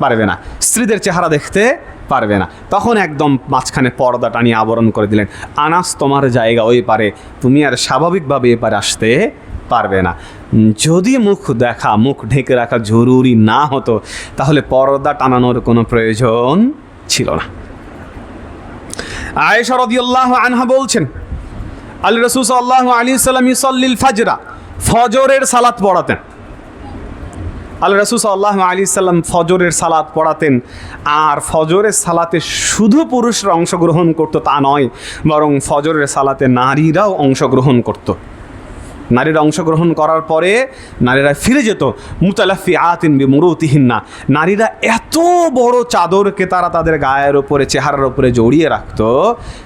পারবে না, স্ত্রীদের চেহারা দেখতে পারবে না। তখন একদম মাঝখানে পর্দা টানিয়ে আবরণ করে দিলেন, আনাস তোমার জায়গা ওই পারে, তুমি আর স্বাভাবিকভাবে এ পারে আসতে পারবে না। যদি মুখ ঢেকে রাখা জরুরি না হতো তাহলে পর্দা টানানোর কোনো প্রয়োজন ছিল না। আয়েশা রাদিয়াল্লাহু আনহা বলছেন আল্লাহ রাসূল সাল্লাল্লাহু আলাইহি সাল্লাম ইউসাল্লিল ফাজরা, ফজরের সালাত পড়াতেন। আল্লাহ রাসূল সাল্লাল্লাহু আলাইহি সাল্লাম ফজরের সালাত পড়াতেন। আর ফজরের সালাতে শুধু পুরুষরা অংশগ্রহণ করতো তা নয়, বরং ফজরের সালাতে নারীরাও অংশগ্রহণ করত। নারীরা অংশগ্রহণ করার পরে নারীরা ফিরে যেত মুতালাফিআতিন বিমুরুতিহিন্না, নারীরা এত বড় চাদরকে তারা তাদের গায়ের ওপরে, চেহারার ওপরে জড়িয়ে রাখতো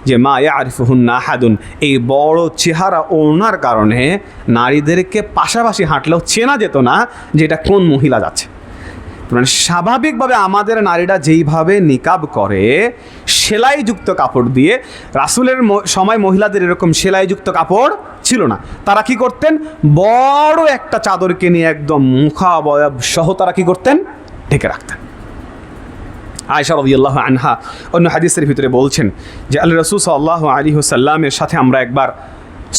যে মা ইয়ারিফুহুন্না আহাদুন, এই বড় চেহারা ওনার কারণে নারীদেরকে পাশাপাশি হাঁটলেও চেনা যেত না যে এটা কোন মহিলা যাচ্ছে। মানে স্বাভাবিকভাবে আমাদের নারীরা যেইভাবে নিকাব করে সেলাইযুক্ত কাপড় দিয়ে, রাসূলের সময় মহিলাদের এরকম সেলাইযুক্ত কাপড় ছিল না। তারা কি করতেন, বড় একটা চাদরকে নিয়ে একদম মুখাবয়ব সহ তারা কি করতেন, ঢেকে রাখতেন। আয়েশা রাদিয়াল্লাহু আনহা অন্য হাদিসের ভিতরে বলছেন যে আল্লাহ রাসূল সাল্লাল্লাহু আলাইহি ওয়াসাল্লামের সাথে আমরা একবার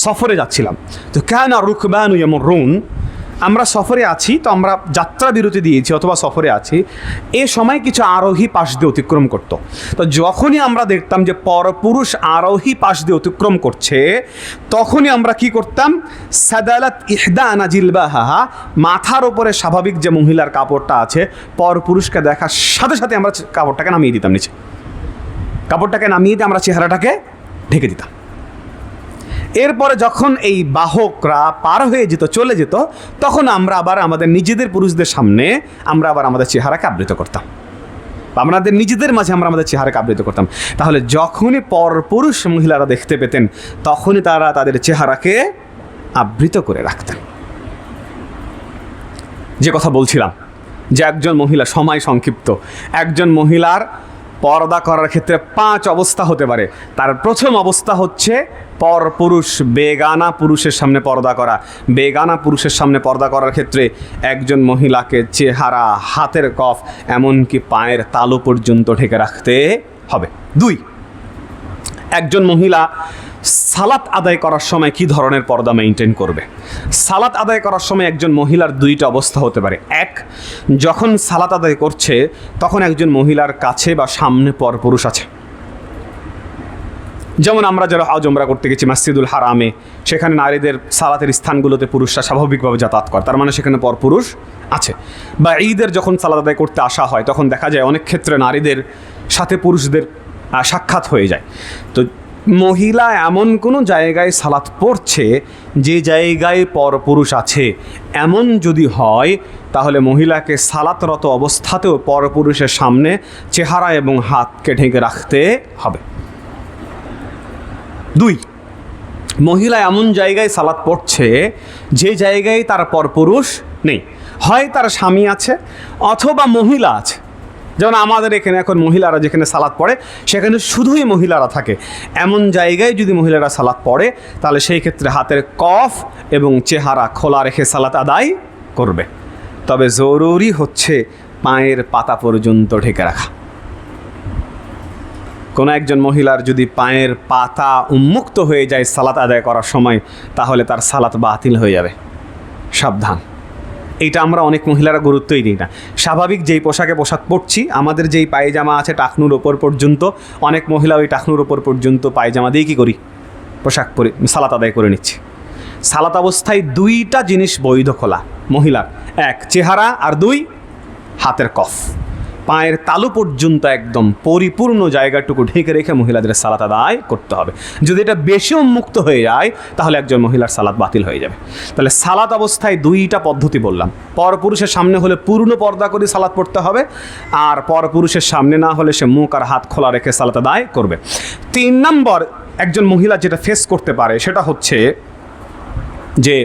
সফরে যাচ্ছিলাম, তো কানা রুকবানু ইয়ামুরুন, আমরা সফরে আছি, তো আমরা যাত্রা বিরতি দিয়েছি অথবা সফরে আছি, এ সময় কিছু আরোহী পাশ দিয়ে অতিক্রম করত। তো যখনই আমরা দেখতাম যে পরপুরুষ আরোহী পাশ দিয়ে অতিক্রম করছে, তখনই আমরা কি করতাম, সাদালাত ইহদানা জিলবাহা, মাথার ওপরে স্বাভাবিক যে মহিলার কাপড়টা আছে, পরপুরুষকে দেখার সাথে সাথে আমরা কাপড়টাকে নামিয়ে দিতাম নিচে, কাপড়টাকে নামিয়ে দিয়ে আমরা চেহারাটাকে ঢেকে দিতাম। এরপরে যখন এই বাহকরা পার হয়ে যেত, চলে যেত, তখন আমরা আবার আমাদের নিজেদের পুরুষদের সামনে আমরা আবার আমাদের চেহারাকে আবৃত করতাম, আমাদের নিজেদের মাঝে আমরা আমাদের চেহারাকে আবৃত করতাম। তাহলে যখনই পরপুরুষ মহিলারা দেখতে পেতেন তখনই তারা তাদের চেহারাকে আবৃত করে রাখতেন। যে কথা বলছিলাম যে একজন মহিলা, সময় সংক্ষিপ্ত, একজন মহিলার পর্দা করার ক্ষেত্রে 5 অবস্থা হতে পারে। তার প্রথম অবস্থা হচ্ছে পরপুরুষ, বেগানা পুরুষের সামনে পর্দা করা। বেগানা পুরুষের সামনে পর্দা করার ক্ষেত্রে একজন মহিলাকে চেহারা, হাতের কফ, এমনকি পায়ের তালু পর্যন্ত ঢেকে রাখতে হবে। 2, একজন মহিলা সালাত আদায় করার সময় কি ধরনের পর্দা মেইনটেইন করবে। সালাত আদায় করার সময় একজন মহিলার 2টা অবস্থা হতে পারে। 1, যখন সালাত আদায় করছে তখন একজন মহিলার কাছে বা সামনে পরপুরুষ আছে। যেমন আমরা যারা হজ উমরা করতে গেছি মসজিদুল হারামে, সেখানে নারীদের সালাতের স্থানগুলোতে পুরুষরা স্বাভাবিকভাবে যাতায়াত করে, তার মানে সেখানে পরপুরুষ আছে। বা ঈদের যখন সালাত আদায় করতে আসা হয় তখন দেখা যায় অনেক ক্ষেত্রে নারীদের সাথে পুরুষদের সাক্ষাৎ হয়ে যায়। তো মহিলা এমন কোনো জায়গায় সালাত পড়ছে যে জায়গায় পরপুরুষ আছে, এমন যদি হয় তাহলে মহিলাকে সালাতরত অবস্থাতেও পরপুরুষের সামনে চেহারা এবং হাতকে ঢেকে রাখতে হবে। 2, মহিলা এমন জায়গায় সালাত পড়ছে যে জায়গায় তার পরপুরুষ নেই, হয় তার স্বামী আছে অথবা মহিলা আছে। যেমন আমাদের এখানে এখন মহিলারা যেখানে সালাত পড়ে সেখানে শুধুই মহিলারা থাকে, এমন জায়গায় যদি মহিলারা সালাত পড়ে তাহলে সেই ক্ষেত্রে হাতের কফ এবং চেহারা খোলা রেখে সালাত আদায় করবে। তবে জরুরি হচ্ছে পায়ের পাতা পর্যন্ত ঢেকে রাখা। কোনো একজন মহিলার যদি পায়ের পাতা উন্মুক্ত হয়ে যায় সালাত আদায় করার সময়, তাহলে তার সালাত বাতিল হয়ে যাবে। সাবধান, এইটা আমরা অনেক মহিলারা গুরুত্বই দিই না। স্বাভাবিক যেই পোশাক পরছি, আমাদের যেই পায়জামা আছে টাকনুর ওপর পর্যন্ত, অনেক মহিলা ওই টাকনুর ওপর পর্যন্ত পায়জামা দিয়ে কী করি, পোশাক পরে সালাত আদায় করে নিচ্ছি। সালাত অবস্থায় 2টা জিনিস বৈধ খোলা মহিলার, 1 চেহারা আর 2 হাতের কফ। পায়ের তালু পর্যন্ত একদম পরিপূর্ণ জায়গাটুকু ঢেকে রেখে মহিলাদের সালাত আদায় করতে হবে। যদি এটা বেশি উন্মুক্ত হয়ে যায় তাহলে একজন মহিলার সালাত বাতিল হয়ে যাবে। তাহলে সালাত অবস্থায় 2টা পদ্ধতি বললাম। পরপুরুষের সামনে হলে পূর্ণ পর্দা করে সালাত পড়তে হবে, আর পরপুরুষের সামনে না হলে সে মুখ আর হাত খোলা রেখে সালাত আদায় করবে। 3 নম্বর একজন মহিলা যেটা ফেস করতে পারে সেটা হচ্ছে যে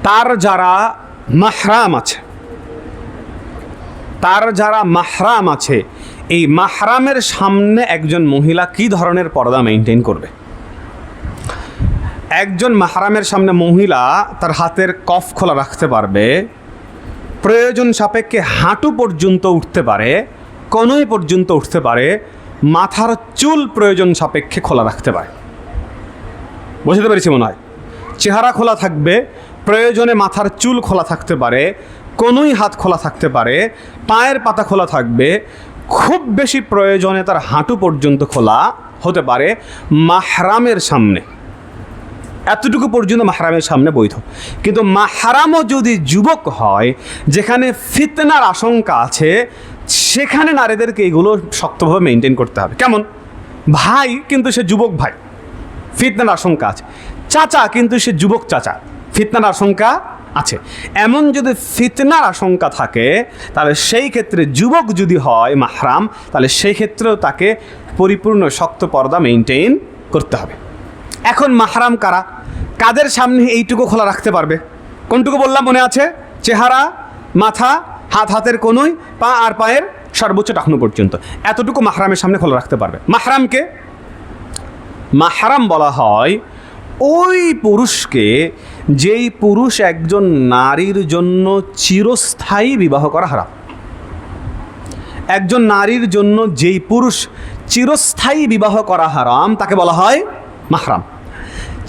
তার যারা মাহরাম আছে, এই মাহরামের সামনে একজন মহিলা কি ধরনের পর্দা মেইনটেইন করবে। একজন মাহরামের সামনে মহিলা তার হাতের কফ খোলা রাখতে পারবে, প্রয়োজন সাপেক্ষে হাঁটু পর্যন্ত উঠতে পারে, কনুই পর্যন্ত উঠতে পারে, মাথার চুল প্রয়োজন সাপেক্ষে খোলা রাখতে পারে। বুঝতে পেরেছি মনে হয়? চেহারা খোলা থাকবে, প্রয়োজনে মাথার চুল খোলা থাকতে পারে, কোনোই হাত খোলা থাকতে পারে, পায়ের পাতা খোলা থাকবে, খুব বেশি প্রয়োজনে তার হাঁটু পর্যন্ত খোলা হতে পারে মাহরামের সামনে। এতটুকু পর্যন্ত মাহরামের সামনে বৈধ। কিন্তু মাহরামও যদি যুবক হয়, যেখানে ফিতনার আশঙ্কা আছে, সেখানে নারীদেরকে এগুলো শক্তভাবে মেনটেন করতে হবে। কেমন? ভাই কিন্তু সে যুবক ভাই, ফিতনার আশঙ্কা আছে, চাচা কিন্তু সে যুবক চাচা, ফিতনার আশঙ্কা আছে। এমন যদি ফিতনার আশঙ্কা থাকে তাহলে সেই ক্ষেত্রে যুবক যদি হয় মাহরাম, তাহলে সেই ক্ষেত্রেও তাকে পরিপূর্ণ শক্ত পর্দা মেনটেন করতে হবে। এখন মাহরাম কারা, কাদের সামনে এইটুকু খোলা রাখতে পারবে? কোনটুকু বললাম মনে আছে? চেহারা, মাথা, হাতের কোনোই, পা আর পায়ের সর্বোচ্চ টাকনু পর্যন্ত, এতটুকু মাহরামের সামনে খোলা রাখতে পারবে। মাহরামকে মাহরাম বলা হয় ওই পুরুষকে যেই পুরুষ একজন নারীর জন্য চিরস্থায়ী বিবাহ করা হারাম। একজন নারীর জন্য যেই পুরুষ চিরস্থায়ী বিবাহ করা হারাম তাকে বলা হয় মাহরাম।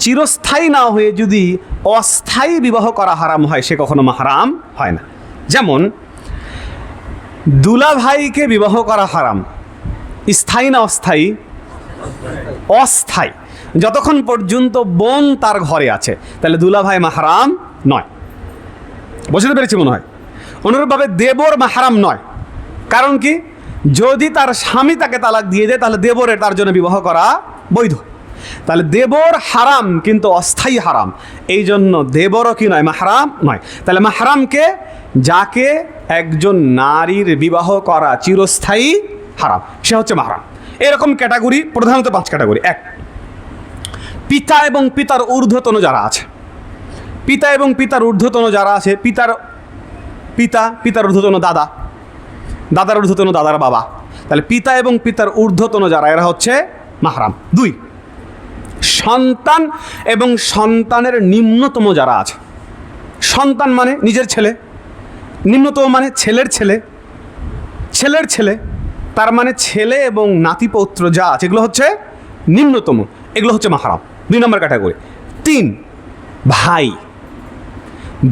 চিরস্থায়ী না হয়ে যদি অস্থায়ী বিবাহ করা হারাম হয় সে কখনো মাহরাম হয় না। যেমন দুলাভাইকে বিবাহ করা হারাম, স্থায়ী না অস্থায়ী? অস্থায়ী। যতক্ষণ পর্যন্ত বোন তার ঘরে আছে তাহলে দুলাভাই মাহরাম নয়। বুঝতে পেরেছি মনে হয়? অনুরূপভাবে দেবর মাহরাম নয়। কারণ কি? যদি তার স্বামী তাকে তালাক দিয়ে দেয় তাহলে দেবরের তার জন্য বিবাহ করা বৈধ। তাহলে দেবর হারাম কিন্তু অস্থায়ী হারাম, এই জন্য দেবরও কি নয়? মাহরাম নয়। তাহলে মাহরামকে যাকে একজন নারীর বিবাহ করা চিরস্থায়ী হারাম সে হচ্ছে মাহরাম। এরকম ক্যাটাগরি প্রধানত 5 ক্যাটাগরি। 1, পিতা এবং পিতার ঊর্ধ্বতন যারা আছে। পিতা এবং পিতার ঊর্ধ্বতন যারা আছে, পিতার ঊর্ধ্বতন দাদা, দাদার ঊর্ধ্বতন দাদার বাবা, তাহলে পিতা এবং পিতার ঊর্ধ্বতন যারা এরা হচ্ছে মাহরাম। 2, সন্তান এবং সন্তানের নিম্নতম যারা আছে। সন্তান মানে নিজের ছেলে, নিম্নতম মানে ছেলের ছেলে, ছেলের ছেলে, তার মানে ছেলে এবং নাতিপৌত্র যা আছে এগুলো হচ্ছে নিম্নতম, এগুলো হচ্ছে মাহরাম। 2 নম্বর ক্যাটাগরি। 3, ভাই।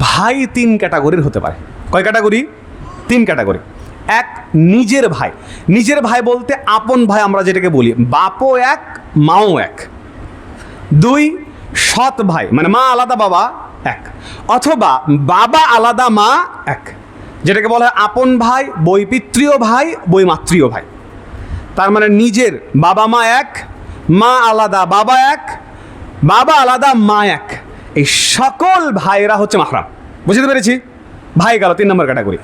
ভাই 3 ক্যাটাগরির হতে পারে। কয় ক্যাটাগরি? 3 ক্যাটাগরি। 1, নিজের ভাই। নিজের ভাই বলতে আপন ভাই আমরা যেটাকে বলি, বাপও এক মাও এক। 2, সৎ ভাই, মানে মা আলাদা বাবা এক, অথবা বাবা আলাদা মা এক, যেটাকে বলা হয় আপন ভাই, বৈপিত্রীয় ভাই, বৈমাতৃয় ভাই। তার মানে নিজের বাবা মা এক, মা আলাদা বাবা এক, বাবা আলাদা মা এক, এই সকল ভাইয়েরা হচ্ছে মাহরাম। বুঝতে পেরেছি? ভাই গেল 3 নম্বর ক্যাটাগরি।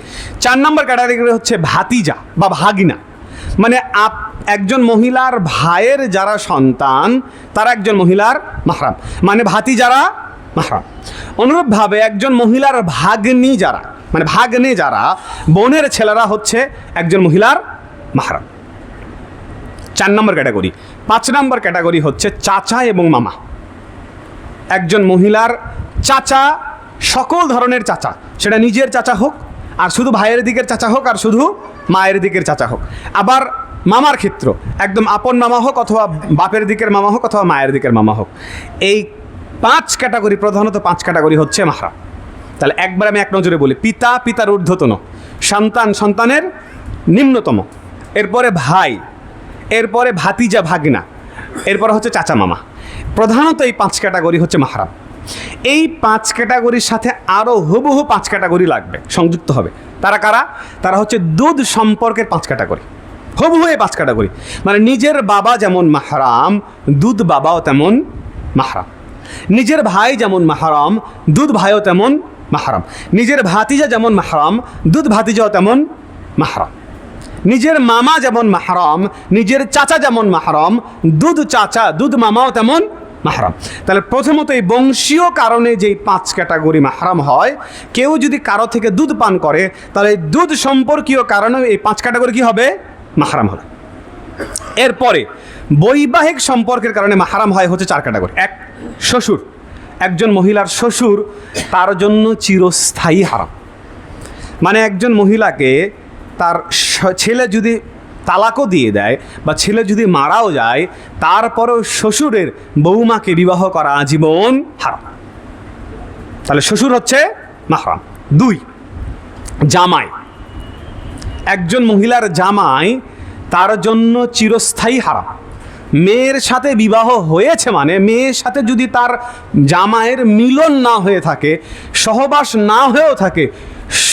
4 নম্বর ক্যাটাগরি হচ্ছে ভাতিজা বা ভাগিনা, মানে একজন মহিলার ভাইয়ের যারা সন্তান তারা একজন মহিলার মাহরাম, মানে ভাতিজারা মাহরাম। অনুরূপভাবে একজন মহিলার ভাগ্নি যারা, মানে ভাগ্নে যারা, বোনের ছেলেরা হচ্ছে একজন মহিলার মাহরাম। 4 নম্বর ক্যাটাগরি। 5 নম্বর ক্যাটাগরি হচ্ছে চাচা এবং মামা। একজন মহিলার চাচা, সকল ধরনের চাচা, সেটা নিজের চাচা হোক, আর শুধু ভাইয়ের দিকের চাচা হোক, আর শুধু মায়ের দিকের চাচা হোক। আবার মামার ক্ষেত্র একদম আপন মামা হোক, অথবা বাপের দিকের মামা হোক, অথবা মায়ের দিকের মামা হোক। এই 5 ক্যাটাগরি, প্রধানত 5 ক্যাটাগরি হচ্ছে মাহরাম। তাহলে একবার আমি এক নজরে বলি, পিতা পিতার ঊর্ধ্বতন, সন্তান সন্তানের নিম্নতম, এরপরে ভাই, এরপরে ভাতিজা ভাগিনা, এরপরে হচ্ছে চাচা মামা। প্রধানত এই 5 ক্যাটাগরি হচ্ছে মাহরাম। এই 5 ক্যাটাগরির সাথে আরও হুবহু 5 ক্যাটাগরি লাগবে, সংযুক্ত হবে। তারা কারা? তারা হচ্ছে দুধ সম্পর্কের 5 ক্যাটাগরি, হুবহু এই 5 ক্যাটাগরি। মানে নিজের বাবা যেমন মাহরাম, দুধ বাবাও তেমন মাহরাম। নিজের ভাই যেমন মাহরাম, দুধ ভাইও তেমন মাহরাম। নিজের ভাতিজা যেমন মাহরাম, দুধ ভাতিজাও তেমন মাহরাম। নিজের মামা যেমন মাহরাম, নিজের চাচা যেমন মাহরাম, দুধ চাচা দুধ মামাও তেমন মাহরাম। তাহলে প্রথমত এই বংশীয় কারণে যেই 5 ক্যাটাগরি মাহরাম হয়, কেউ যদি কারো থেকে দুধ পান করে তাহলে দুধ সম্পর্কীয় কারণে এই 5 ক্যাটাগরি কি হবে? মাহরাম হবে। এরপরে বৈবাহিক সম্পর্কের কারণে মাহরাম হয় হচ্ছে 4 ক্যাটাগরি। 1, শ্বশুর। একজন মহিলার শ্বশুর তার জন্য চিরস্থায়ী হারাম। মানে একজন মহিলাকে তার ছেলে যদি তালাকও দিয়ে দেয় বা ছেলে যদি মারাও যায়, তারপরেও শ্বশুরের বৌমাকে বিবাহ করা আজীবন হারাম। তাহলে শ্বশুর হচ্ছে মাহরাম। 2, জামাই। একজন মহিলার জামাই তার জন্য চিরস্থায়ী হারাম। মেয়ের সাথে বিবাহ হয়েছে মানে মেয়ের সাথে যদি তার জামাইয়ের মিলন না হয়ে থাকে, সহবাস না হয়েও থাকে,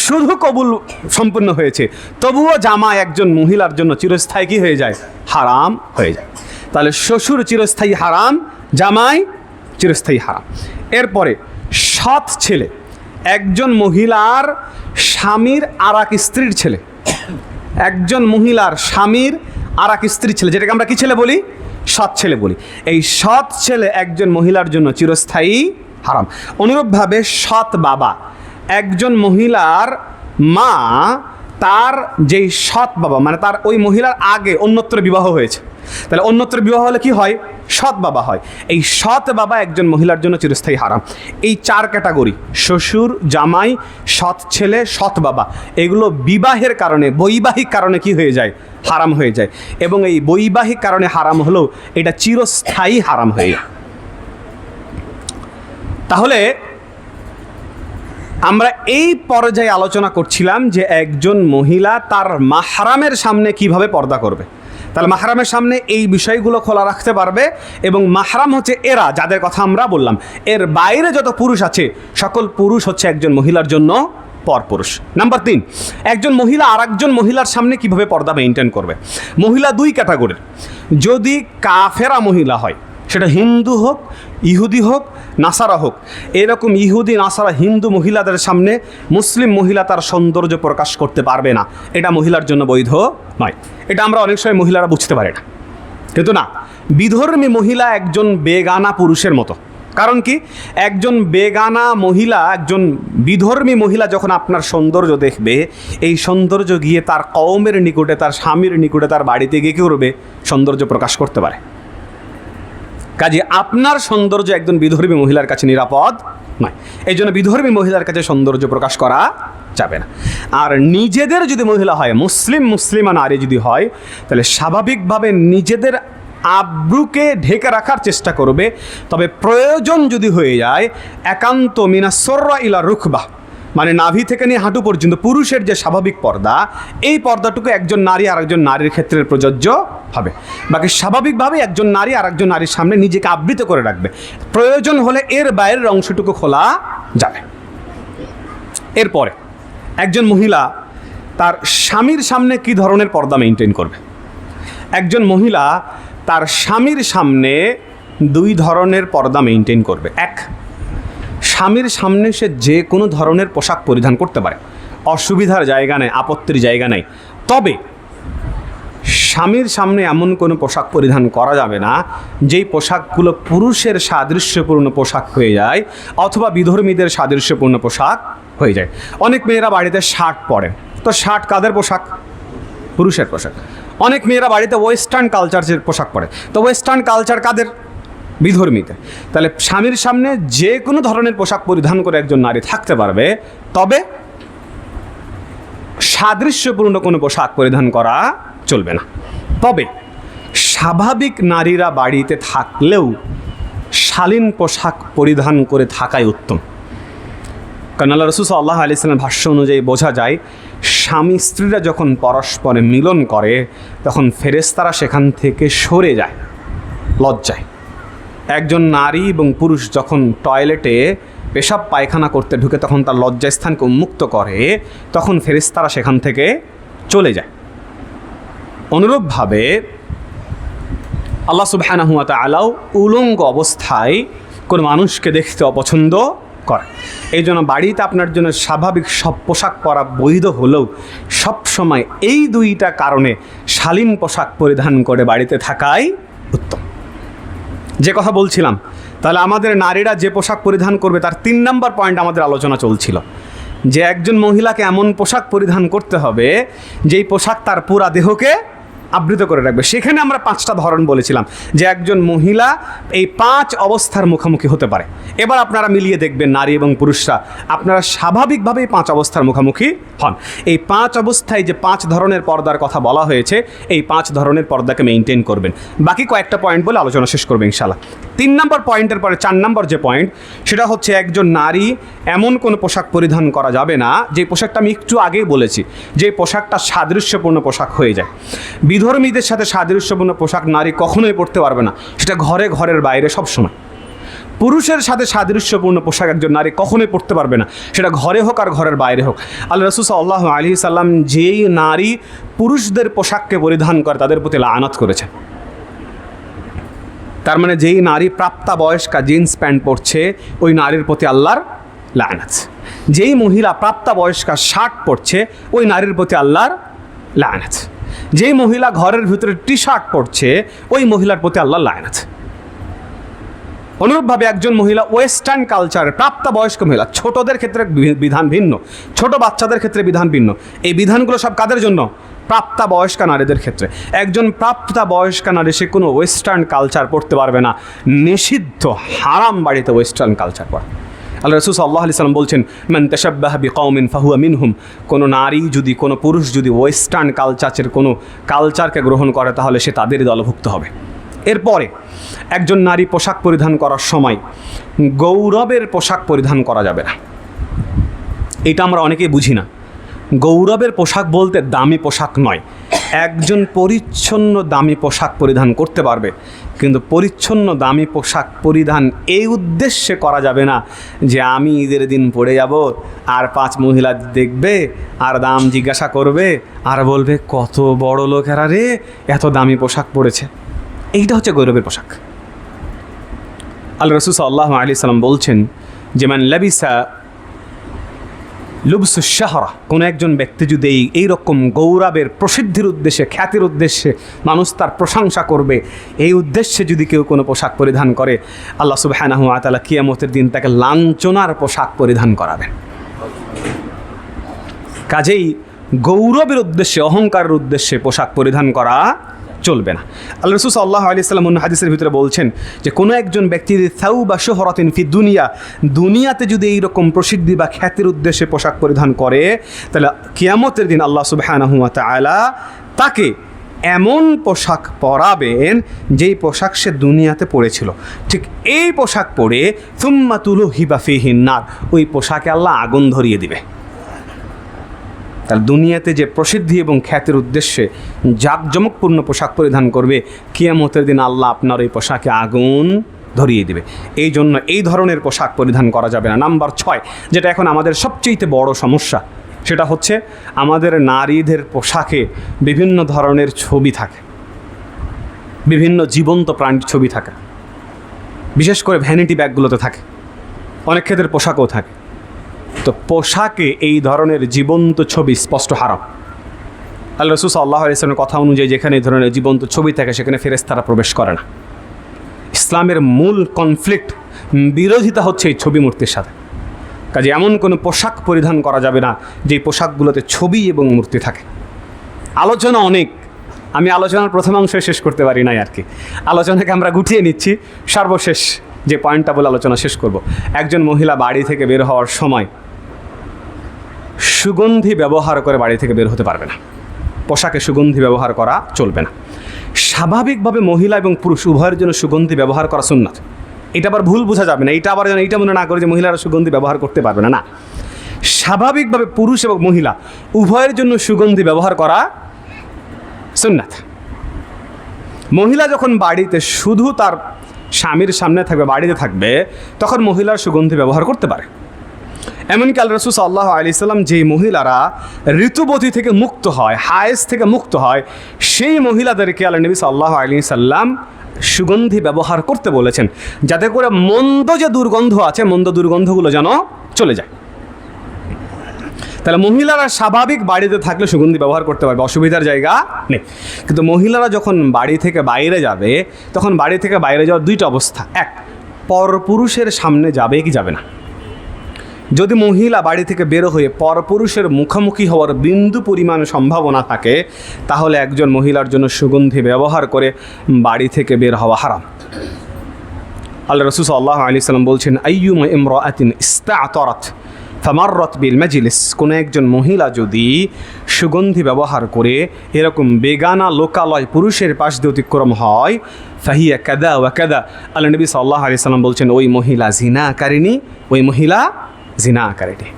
শুধু কবুল সম্পূর্ণ হয়েছে, তবুও জামাই একজন মহিলার জন্য চিরস্থায়ী কি হয়ে যায়? হারাম হয়ে যায়। তাহলে শ্বশুর চিরস্থায়ী হারাম, জামাই চিরস্থায়ী হারাম। এরপরে সৎ ছেলে, একজন মহিলার স্বামীর আর এক স্ত্রীর ছেলে, একজন মহিলার স্বামীর আর এক স্ত্রীর ছেলে, যেটাকে আমরা কি ছেলে বলি? সৎ ছেলে বলি। এই সৎ ছেলে একজন মহিলার জন্য চিরস্থায়ী হারাম। অনুরূপভাবে সৎ বাবা, একজন মহিলার মা, তার যেই সৎ বাবা মানে তার ওই মহিলার আগে অন্যত্র বিবাহ হয়েছে, তাহলে অন্যত্র বিবাহ হলে কি হয়? সৎ বাবা হয়। এই সৎ বাবা একজন মহিলার জন্য চিরস্থায়ী হারাম। এই 4 ক্যাটাগরি, শ্বশুর, জামাই, সৎ ছেলে, সৎ বাবা, এগুলো বিবাহের কারণে, বৈবাহিক কারণে কি হয়ে যায়? হারাম হয়ে যায়। এবং এই বৈবাহিক কারণে হারাম হলেও এটা চিরস্থায়ী হারাম হয়ে যায়। তাহলে আমরা এই পর্যায়ে আলোচনা করছিলাম যে একজন মহিলা তার মাহরামের সামনে কিভাবে পর্দা করবে। তাহলে মাহরামের সামনে এই বিষয়গুলো খোলা রাখতে পারবে, এবং মাহরাম হচ্ছে এরা যাদের কথা আমরা বললাম, এর বাইরে যত পুরুষ আছে সকল পুরুষ হচ্ছে একজন মহিলার জন্য পরপুরুষ। নাম্বার 3, একজন মহিলা আর একজন মহিলার সামনে কিভাবে পর্দা মেনটেন করবে। মহিলা 2 ক্যাটাগরির। যদি কাফেরা মহিলা হয়, সেটা হিন্দু হোক, ইহুদি হোক, নাসারা হোক, এরকম ইহুদি, নাসারা, হিন্দু মহিলাদের সামনে মুসলিম মহিলা তার সৌন্দর্য প্রকাশ করতে পারবে না, এটা মহিলার জন্য বৈধ নয়। এটা আমরা অনেক সময় মহিলারা বুঝতে পারি না, কিন্তু না, বিধর্মী মহিলা একজন বেগানা পুরুষের মতো। কারণ কি? একজন বেগানা মহিলা, একজন বিধর্মী মহিলা যখন আপনার সৌন্দর্য দেখবে, এই সৌন্দর্য গিয়ে তার কওমের নিকটে, তার স্বামীর নিকটে, তার বাড়িতে গিয়ে কী করবে? সৌন্দর্য প্রকাশ করতে পারে। কাজে আপনার সৌন্দর্য একজন বিধর্মী মহিলার কাছে নিরাপদ নয়। এই জন্য বিধর্মী মহিলার কাছে সৌন্দর্য প্রকাশ করা যাবে না। আর নিজেদের যদি মহিলা হয়, মুসলিমা নারী যদি হয়, তাহলে স্বাভাবিকভাবে নিজেদের আব্রুকে ঢেকে রাখার চেষ্টা করবে। তবে প্রয়োজন যদি হয়ে যায়, একান্ত মিনাসররা ইলা রুখবা, মানে নাভি থেকে নিয়ে হাঁটু পর্যন্ত পুরুষের যে স্বাভাবিক পর্দা, এই পর্দাটুকু একজন নারী আর একজন নারীর ক্ষেত্রে প্রযোজ্য হবে। বাকি স্বাভাবিকভাবে একজন নারী আর একজন নারীর সামনে নিজেকে আবৃত করে রাখবে। প্রয়োজন হলে এর বাইরের অংশটুকু খোলা যাবে। এরপরে একজন মহিলা তার স্বামীর সামনে কি ধরনের পর্দা মেনটেন করবে। একজন মহিলা তার স্বামীর সামনে 2 ধরনের পর্দা মেনটেন করবে। 1, স্বামীর সামনে সে যে কোনো ধরনের পোশাক পরিধান করতে পারে, অসুবিধার জায়গা নেই, আপত্তির জায়গা নেই। তবে স্বামীর সামনে এমন কোনো পোশাক পরিধান করা যাবে না যেই পোশাকগুলো পুরুষের সাদৃশ্যপূর্ণ পোশাক হয়ে যায় অথবা বিধর্মীদের সাদৃশ্যপূর্ণ পোশাক হয়ে যায়। অনেক মেয়েরা বাড়িতে শার্ট পরে, তো শার্ট কাদের পোশাক? পুরুষের পোশাক। অনেক মেয়েরা বাড়িতে ওয়েস্টার্ন কালচারের পোশাক পরে, তো ওয়েস্টার্ন কালচার কাদের? বিধর্মীতে। তাহলে স্বামীর সামনে যে কোনো ধরনের পোশাক পরিধান করে একজন নারী থাকতে পারবে, তবে সাদৃশ্যপূর্ণ কোনো পোশাক পরিধান করা চলবে না। তবে স্বাভাবিক নারীরা বাড়িতে থাকলেও শালীন পোশাক পরিধান করে থাকাই উত্তম। কারণ আল্লাহ রাসূল সাল্লাল্লাহু আলাইহি ওয়াসাল্লামের ভাষ্য অনুযায়ী বোঝা যায়, স্বামী স্ত্রীরা যখন পরস্পরে মিলন করে তখন ফেরেশতারা সেখান থেকে সরে যায় লজ্জায়। একজন নারী এবং পুরুষ যখন টয়লেটে পেশাব পায়খানা করতে ঢুকে তখন তার লজ্জাস্থানকে উন্মুক্ত করে, তখন ফেরেশতারা সেখান থেকে চলে যায়। অনুরূপভাবে আল্লাহ সুবহানাহু ওয়া তাআলাও উলঙ্গ অবস্থায় কোনো মানুষকে দেখতে অপছন্দ করে। এই জন্য বাড়িতে আপনার জন্য স্বাভাবিক সব পোশাক পরা বৈধ হলেও সবসময় এই 2টা কারণে শালীন পোশাক পরিধান করে বাড়িতে থাকাই উত্তম। যে কথা বলছিলাম, তাহলে আমাদের নারীরা যে পোশাক পরিধান করবে তার 3 নম্বর পয়েন্ট আমাদের আলোচনা চলছিল, যে একজন মহিলাকে এমন পোশাক পরিধান করতে হবে যেই পোশাক তার পুরা দেহকে আবৃত করে রাখবে। সেখানে আমরা 5টা ধরন বলেছিলাম যে একজন মহিলা এই 5 অবস্থার মুখোমুখি হতে পারে। এবার আপনারা মিলিয়ে দেখবেন, নারী এবং পুরুষরা আপনারা স্বাভাবিকভাবেই 5 অবস্থার মুখোমুখি হন। এই 5 অবস্থায় যে 5 ধরনের পর্দার কথা বলা হয়েছে, এই 5 ধরনের পর্দাকে মেনটেন করবেন। বাকি কয়েকটা পয়েন্ট বলে আলোচনা শেষ করবে ইনশাআল্লাহ। 3 নম্বর পয়েন্টের পরে 4 নম্বর যে পয়েন্ট, সেটা হচ্ছে একজন নারী এমন কোনো পোশাক পরিধান করা যাবে না যে পোশাকটা আমি একটু আগেই বলেছি, যে পোশাকটা সাদৃশ্যপূর্ণ পোশাক হয়ে যায়। বিধর্মীদের সাথে সাদৃশ্যপূর্ণ পোশাক নারী কখনোই পরতে পারবে না, সেটা ঘরে ঘরের বাইরে সবসময়। পুরুষের সাথে সাদৃশ্যপূর্ণ পোশাক একজন নারী কখনোই পরতে পারবে না, সেটা ঘরে হোক আর ঘরের বাইরে হোক। আল্লাহ রাসূল সাল্লাল্লাহু আলাইহি সাল্লাম যেই নারী পুরুষদের পোশাককে পরিধান করে তাদের প্রতি লাআনাত করেছেন। তার মানে যেই নারী প্রাপ্তাবয়স্কা জিন্স প্যান্ট পরছে ওই নারীর প্রতি আল্লাহর লানত। যেই মহিলা প্রাপ্তাবয়স্কা শার্ট পরছে ওই নারীর প্রতি আল্লাহর লানত। যেই মহিলা ঘরের ভিতরে টি শার্ট পরছে ওই মহিলার প্রতি আল্লাহর লানত। অনুরূপভাবে একজন মহিলা ওয়েস্টার্ন কালচারের প্রাপ্তবয়স্ক মহিলা, ছোটদের ক্ষেত্রে বিধান ভিন্ন, ছোট বাচ্চাদের ক্ষেত্রে বিধান ভিন্ন। এই বিধানগুলো সব কাদের জন্য? প্রাপ্তবয়স্কা নারীদের ক্ষেত্রে। একজন প্রাপ্তবয়স্কা নারী সে কোনো ওয়েস্টার্ন কালচার পড়তে পারবে না, নিষিদ্ধ, হারাম বাড়িতে ওয়েস্টার্ন কালচার পড়া। আল্লাহ রাসূল সাল্লাল্লাহু আলাইহি সাল্লাম বলছেন, মান তাশাব্বাহা বিকওমিন ফাহুয়া মিনহুম। কোনো নারী যদি, কোনো পুরুষ যদি ওয়েস্টার্ন কালচারের কোনো কালচারকে গ্রহণ করে তাহলে সে তাদেরই দলভুক্ত হবে। এরপরে একজন নারী পোশাক পরিধান করার সময় গৌরবের পোশাক পরিধান করা যাবে না। এটা আমরা অনেকেই বুঝি না। গৌরবের পোশাক বলতে দামি পোশাক নয়। একজন পরিচ্ছন্ন দামি পোশাক পরিধান করতে পারবে, কিন্তু পরিচ্ছন্ন দামি পোশাক পরিধান এই উদ্দেশ্যে করা যাবে না যে আমি ঈদের দিন পরে যাব, আর 5 মহিলা দেখবে, আর দাম জিজ্ঞাসা করবে, আর বলবে কত বড় লোকেরা রে এত দামি পোশাক পরেছে। এইটা হচ্ছে গৌরবের পোশাক। আল্লাহ রাসূল সাল্লাল্লাহু আলাইহি সাল্লাম বলছেন যে মান লাবিসা লুবসুশ শাহরা, কোনো একজন ব্যক্তি যদি এইরকম গৌরবের প্রসিদ্ধির উদ্দেশ্যে, খ্যাতির উদ্দেশ্যে, মানুষ তার প্রশংসা করবে এই উদ্দেশ্যে যদি কেউ কোনো পোশাক পরিধান করে, আল্লাহ সুবহানাহু ওয়া তাআলা কিয়ামতের দিন তাকে লাঞ্ছনার পোশাক পরিধান করাবেন। কাজেই গৌরবের উদ্দেশ্যে, অহংকারের উদ্দেশ্যে পোশাক পরিধান করা চলবে না। আল্লাহ রাসূল সাল্লাল্লাহু আলাইহি সাল্লাম অন্য হাদিসের ভিতরে বলছেন যে কোনো একজন ব্যক্তি যদি সাউবা শুহরাতিন ফি দুনিয়া, দুনিয়াতে যদি এইরকম প্রসিদ্ধি বা খ্যাতির উদ্দেশ্যে পোশাক পরিধান করে, তাহলে কিয়ামতের দিন আল্লাহ সুবহানাহু ওয়া তাআলা তাকে এমন পোশাক পরাবেন যেই পোশাক সে দুনিয়াতে পরেছিল, ঠিক এই পোশাক পরে সুম্মা তুলহিবা ফিহিন নার, ওই পোশাকে আল্লাহ আগুন ধরিয়ে দিবে। তার দুনিয়াতে যে প্রসিদ্ধি এবং খ্যাতির উদ্দেশ্যে জাঁকজমকপূর্ণ পোশাক পরিধান করবে, কিয়ামতের দিন আল্লাহ আপনার ওই পোশাকে আগুন ধরিয়ে দিবে। এই জন্য এই ধরনের পোশাক পরিধান করা যাবে না। নাম্বার 6, যেটা এখন আমাদের সবচেয়ে বড় সমস্যা, সেটা হচ্ছে আমাদের নারীদের পোশাকে বিভিন্ন ধরনের ছবি থাকে, বিভিন্ন জীবন্ত প্রাণীর ছবি থাকে, বিশেষ করে ভ্যানিটি ব্যাগগুলোতে থাকে, অনেক ক্ষেত্রে পোশাকও থাকে। তো পোশাকে এই ধরনের জীবন্ত ছবি স্পষ্ট হারাম। আল্লাহ রাসূল সাল্লাল্লাহু আলাইহি ওয়াসাল্লামের কথা অনুযায়ী যেখানে এই ধরনের জীবন্ত ছবি থাকে সেখানে ফেরেশতারা প্রবেশ করে না। ইসলামের মূল কনফ্লিক্ট, বিরোধিতা হচ্ছে এই ছবি মূর্তির সাথে। কাজে এমন কোনো পোশাক পরিধান করা যাবে না যে পোশাকগুলোতে ছবি এবং মূর্তি থাকে। আলোচনা অনেক, আমি আলোচনার প্রথম অংশ শেষ করতে পারি নাই আর কি। আলোচনাকে আমরা গুটিয়ে নিচ্ছি, সর্বশেষ যে পয়েন্টটা বলে আলোচনা শেষ করব। একজন মহিলা বাড়ি থেকে বের হওয়ার সময় সুগন্ধি ব্যবহার করে বাড়ি থেকে বের হতে পারবে না। পোশাকে সুগন্ধি ব্যবহার করা চলবে না। স্বাভাবিকভাবে মহিলা এবং পুরুষ উভয়ের জন্য সুগন্ধি ব্যবহার করা সুন্নাত। এটা আবার ভুল বোঝা যাবে না, এটা আবার যেন এইটা মনে না করে যে মহিলারা সুগন্ধি ব্যবহার করতে পারবে না। না, স্বাভাবিকভাবে পুরুষ এবং মহিলা উভয়ের জন্য সুগন্ধি ব্যবহার করা সুন্নাত। মহিলা যখন বাড়িতে শুধু তার স্বামীর সামনে থাকবে, বাড়িতে থাকবে, তখন মহিলার সুগন্ধি ব্যবহার করতে পারে। এমনকি আল্লাহ রাসূল সাল্লাল্লাহু আলাইহি সাল্লাম যেই মহিলারা ঋতুবতী থেকে মুক্ত হয়, হায়েজ থেকে মুক্ত হয়, সেই মহিলাদেরকে আল্লাহ নবী সাল্লাল্লাহু আলাইহি সাল্লাম সুগন্ধি ব্যবহার করতে বলেছেন, যাতে করে মন্দ যে দুর্গন্ধ আছে, মন্দ দুর্গন্ধগুলো যেন চলে যায়। তাহলে মহিলারা স্বাভাবিক বাড়িতে থাকলে সুগন্ধি ব্যবহার করতে পারবে, অসুবিধার জায়গা নেই। কিন্তু মহিলারা যখন বাড়ি থেকে বাইরে যাবে, তখন বাড়ি থেকে বাইরে যাওয়ার দুইটা অবস্থা। এক, পরপুরুষের সামনে যাবে কি যাবে না। যদি মহিলা বাড়ি থেকে বের হয়ে পরপুরুষের মুখোমুখি হওয়ার বিন্দু পরিমাণ সম্ভাবনা থাকে, তাহলে একজন মহিলার জন্য সুগন্ধি ব্যবহার করে বাড়ি থেকে বের হওয়া হারাম। আল্লাহ রাসূল সাল্লাল্লাহু আলাইহি সাল্লাম বলছেন, আইয়ুমা ইমরাআতিন ইস্তা'তারাত ফামাররাত বিল মাজলিস, কোনো একজন মহিলা যদি সুগন্ধি ব্যবহার করে এরকম বেগানা লোকালয় পুরুষের পাশ দিয়ে অতিক্রম হয়, ফাহিয়া কাদা ওয়া কাদা, আল্লাহ নবী সাল্লাল্লাহু আলাইহি সাল্লাম বলছেন ওই মহিলা জিনাকারিনী, ওই মহিলা জিনাকারিনী।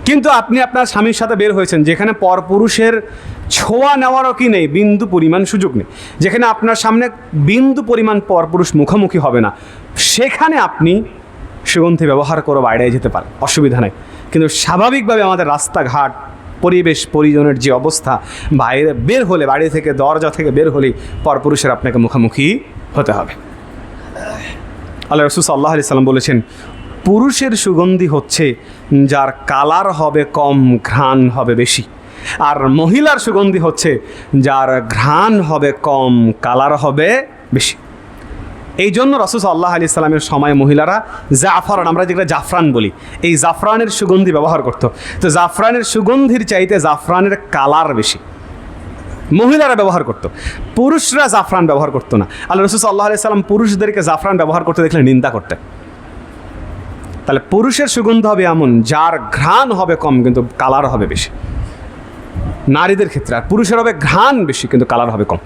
কিন্তু আপনি আপনার স্বামীর সাথে বের হয়েছেন যেখানে পরপুরুষের ছোঁয়া নেওয়ারও কি নেই, বিন্দু পরিমাণ সুযোগ নেই, যেখানে আপনার সামনে বিন্দু পরিমাণ পরপুরুষ মুখোমুখি হবে না, সেখানে আপনি সুগন্ধি ব্যবহার করে বাইরে যেতে পারেন, অসুবিধা নেই। কিন্তু স্বাভাবিকভাবে আমাদের রাস্তাঘাট, পরিবেশ পরিজনের যে অবস্থা, বাইরে বের হলে, বাড়ি থেকে দরজা থেকে বের হলেই পরপুরুষের আপনাকে মুখোমুখি হতে হবে। আল্লাহ রাসূল সাল্লাল্লাহু আলাইহি সাল্লাম বলেছেন, পুরুষের সুগন্ধি হচ্ছে যার কালার হবে কম, ঘ্রাণ হবে বেশি। আর মহিলার সুগন্ধি হচ্ছে যার ঘ্রাণ হবে কম, কালার হবে বেশি। এই জন্য রাসূল সাল্লাল্লাহু আলাইহি সাল্লামের সময় মহিলারা জাফরান, আমরা যেটা জাফরান বলি, এই জাফরানের সুগন্ধি ব্যবহার করতো। তো জাফরানের সুগন্ধির চাইতে জাফরানের কালার বেশি মহিলারা ব্যবহার করতো, পুরুষরা জাফরান ব্যবহার করতো না। আল্লাহ রাসূল সাল্লাল্লাহু আলাইহি সাল্লাম পুরুষদেরকে জাফরান ব্যবহার করতে দেখলে নিন্দা করতেন। তাহলে পুরুষের সুগন্ধ হবে এমন যার ঘ্রাণ হবে কম কিন্তু কালার হবে বেশি, নারীদের ক্ষেত্রে। আর পুরুষের হবে ঘ্রাণ বেশি কিন্তু কালার হবে কম।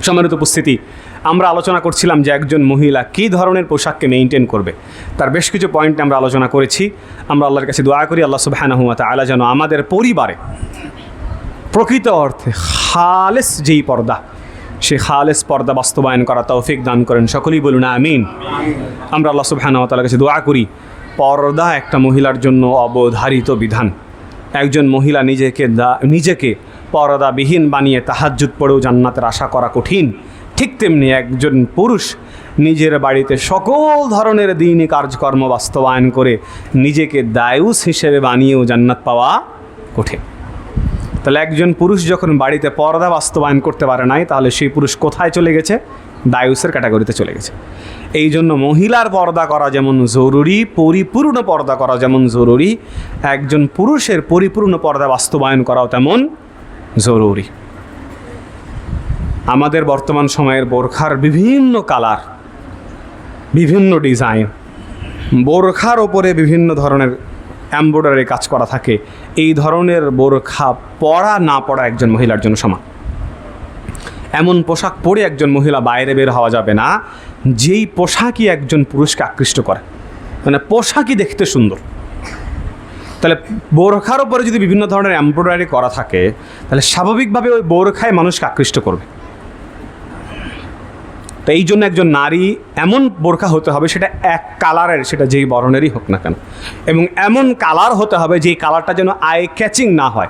সম্মানিত উপস্থিতি, আমরা আলোচনা করছিলাম যে একজন মহিলা কী ধরনের পোশাককে মেনটেন করবে, তার বেশ কিছু পয়েন্ট আমরা আলোচনা করেছি। আমরা আল্লাহর কাছে দোয়া করি আল্লাহ সুবহানাহু ওয়া তাআলা যেন আমাদের পরিবারে প্রকৃত অর্থে খালেস যেই পর্দা, সেই খালেস পর্দা বাস্তবায়ন করা তৌফিক দান করেন। সকলেই বলুন আমিন। আমরা আল্লাহ সুবহানাহু ওয়া তাআলার কাছে দোয়া করি, পর্দা একটা মহিলার জন্য অবধারিত বিধান। একজন মহিলা নিজেকে পর্দাবিহীন বানিয়ে তাহাজ্জুদ পড়েও জান্নাতের আশা করা কঠিন। ঠিক তেমনি একজন পুরুষ নিজের বাড়িতে সকল ধরনের দ্বীনি কার্যকর্ম বাস্তবায়ন করে নিজেকে দায়ুস হিসেবে বানিয়েও জান্নাত পাওয়া কঠিন। তাহলে একজন পুরুষ যখন বাড়িতে পর্দা বাস্তবায়ন করতে পারে নাই, তাহলে সেই পুরুষ কোথায় চলে গেছে? দায়ুসের ক্যাটাগরিতে চলে গেছে। এই জন্য মহিলার পর্দা করা যেমন জরুরি, পরিপূর্ণ পর্দা করা যেমন জরুরি, একজন পুরুষের পরিপূর্ণ পর্দা বাস্তবায়ন করাও তেমন জরুরি। আমাদের বর্তমান সময়ের বোরখার বিভিন্ন কালার, বিভিন্ন ডিজাইন, বোরখার ওপরে বিভিন্ন ধরনের এমব্রয়ডারি কাজ করা থাকে। এই ধরনের বোরখা পরা না পরা একজন মহিলার জন্য সমান। এমন পোশাক পরে একজন মহিলা বাইরে বের হওয়া যাবে না যেই পোশাকই একজন পুরুষকে আকৃষ্ট করে, মানে পোশাকই দেখতে সুন্দর। তাহলে বোরখার ওপরে যদি বিভিন্ন ধরনের এমব্রয়ডারি করা থাকে, তাহলে স্বাভাবিকভাবে ওই বোরখায় মানুষকে আকৃষ্ট করবে। তো এই জন্য একজন নারী এমন বোরখা হতে হবে, সেটা এক কালারের, সেটা যেই বর্ণেরই হোক না কেন, এবং এমন কালার হতে হবে যেই কালারটা যেন আই ক্যাচিং না হয়,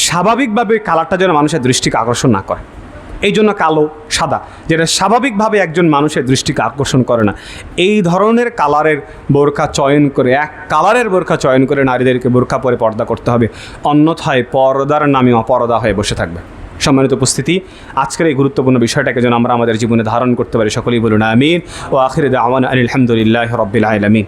স্বাভাবিকভাবে কালারটা যেন মানুষের দৃষ্টিকে আকর্ষণ না করে। এই জন্য কালো, সাদা, যেটা স্বাভাবিকভাবে একজন মানুষের দৃষ্টিকে আকর্ষণ করে না, এই ধরনের কালারের বোরখা চয়ন করে, এক কালারের বোরখা চয়ন করে নারীদেরকে বোরখা পরে পর্দা করতে হবে, অন্যথায় পর্দার নামে অপর্দা হয়ে বসে থাকবে। সম্মানিত উপস্থিতি, আজকের এই গুরুত্বপূর্ণ বিষয়টাকে যেন আমরা আমাদের জীবনে ধারণ করতে পারি। সকলেই বলুন আমিন। ও আখির দাওয়ানা আলহামদুলিল্লাহি রাব্বিল আলামিন।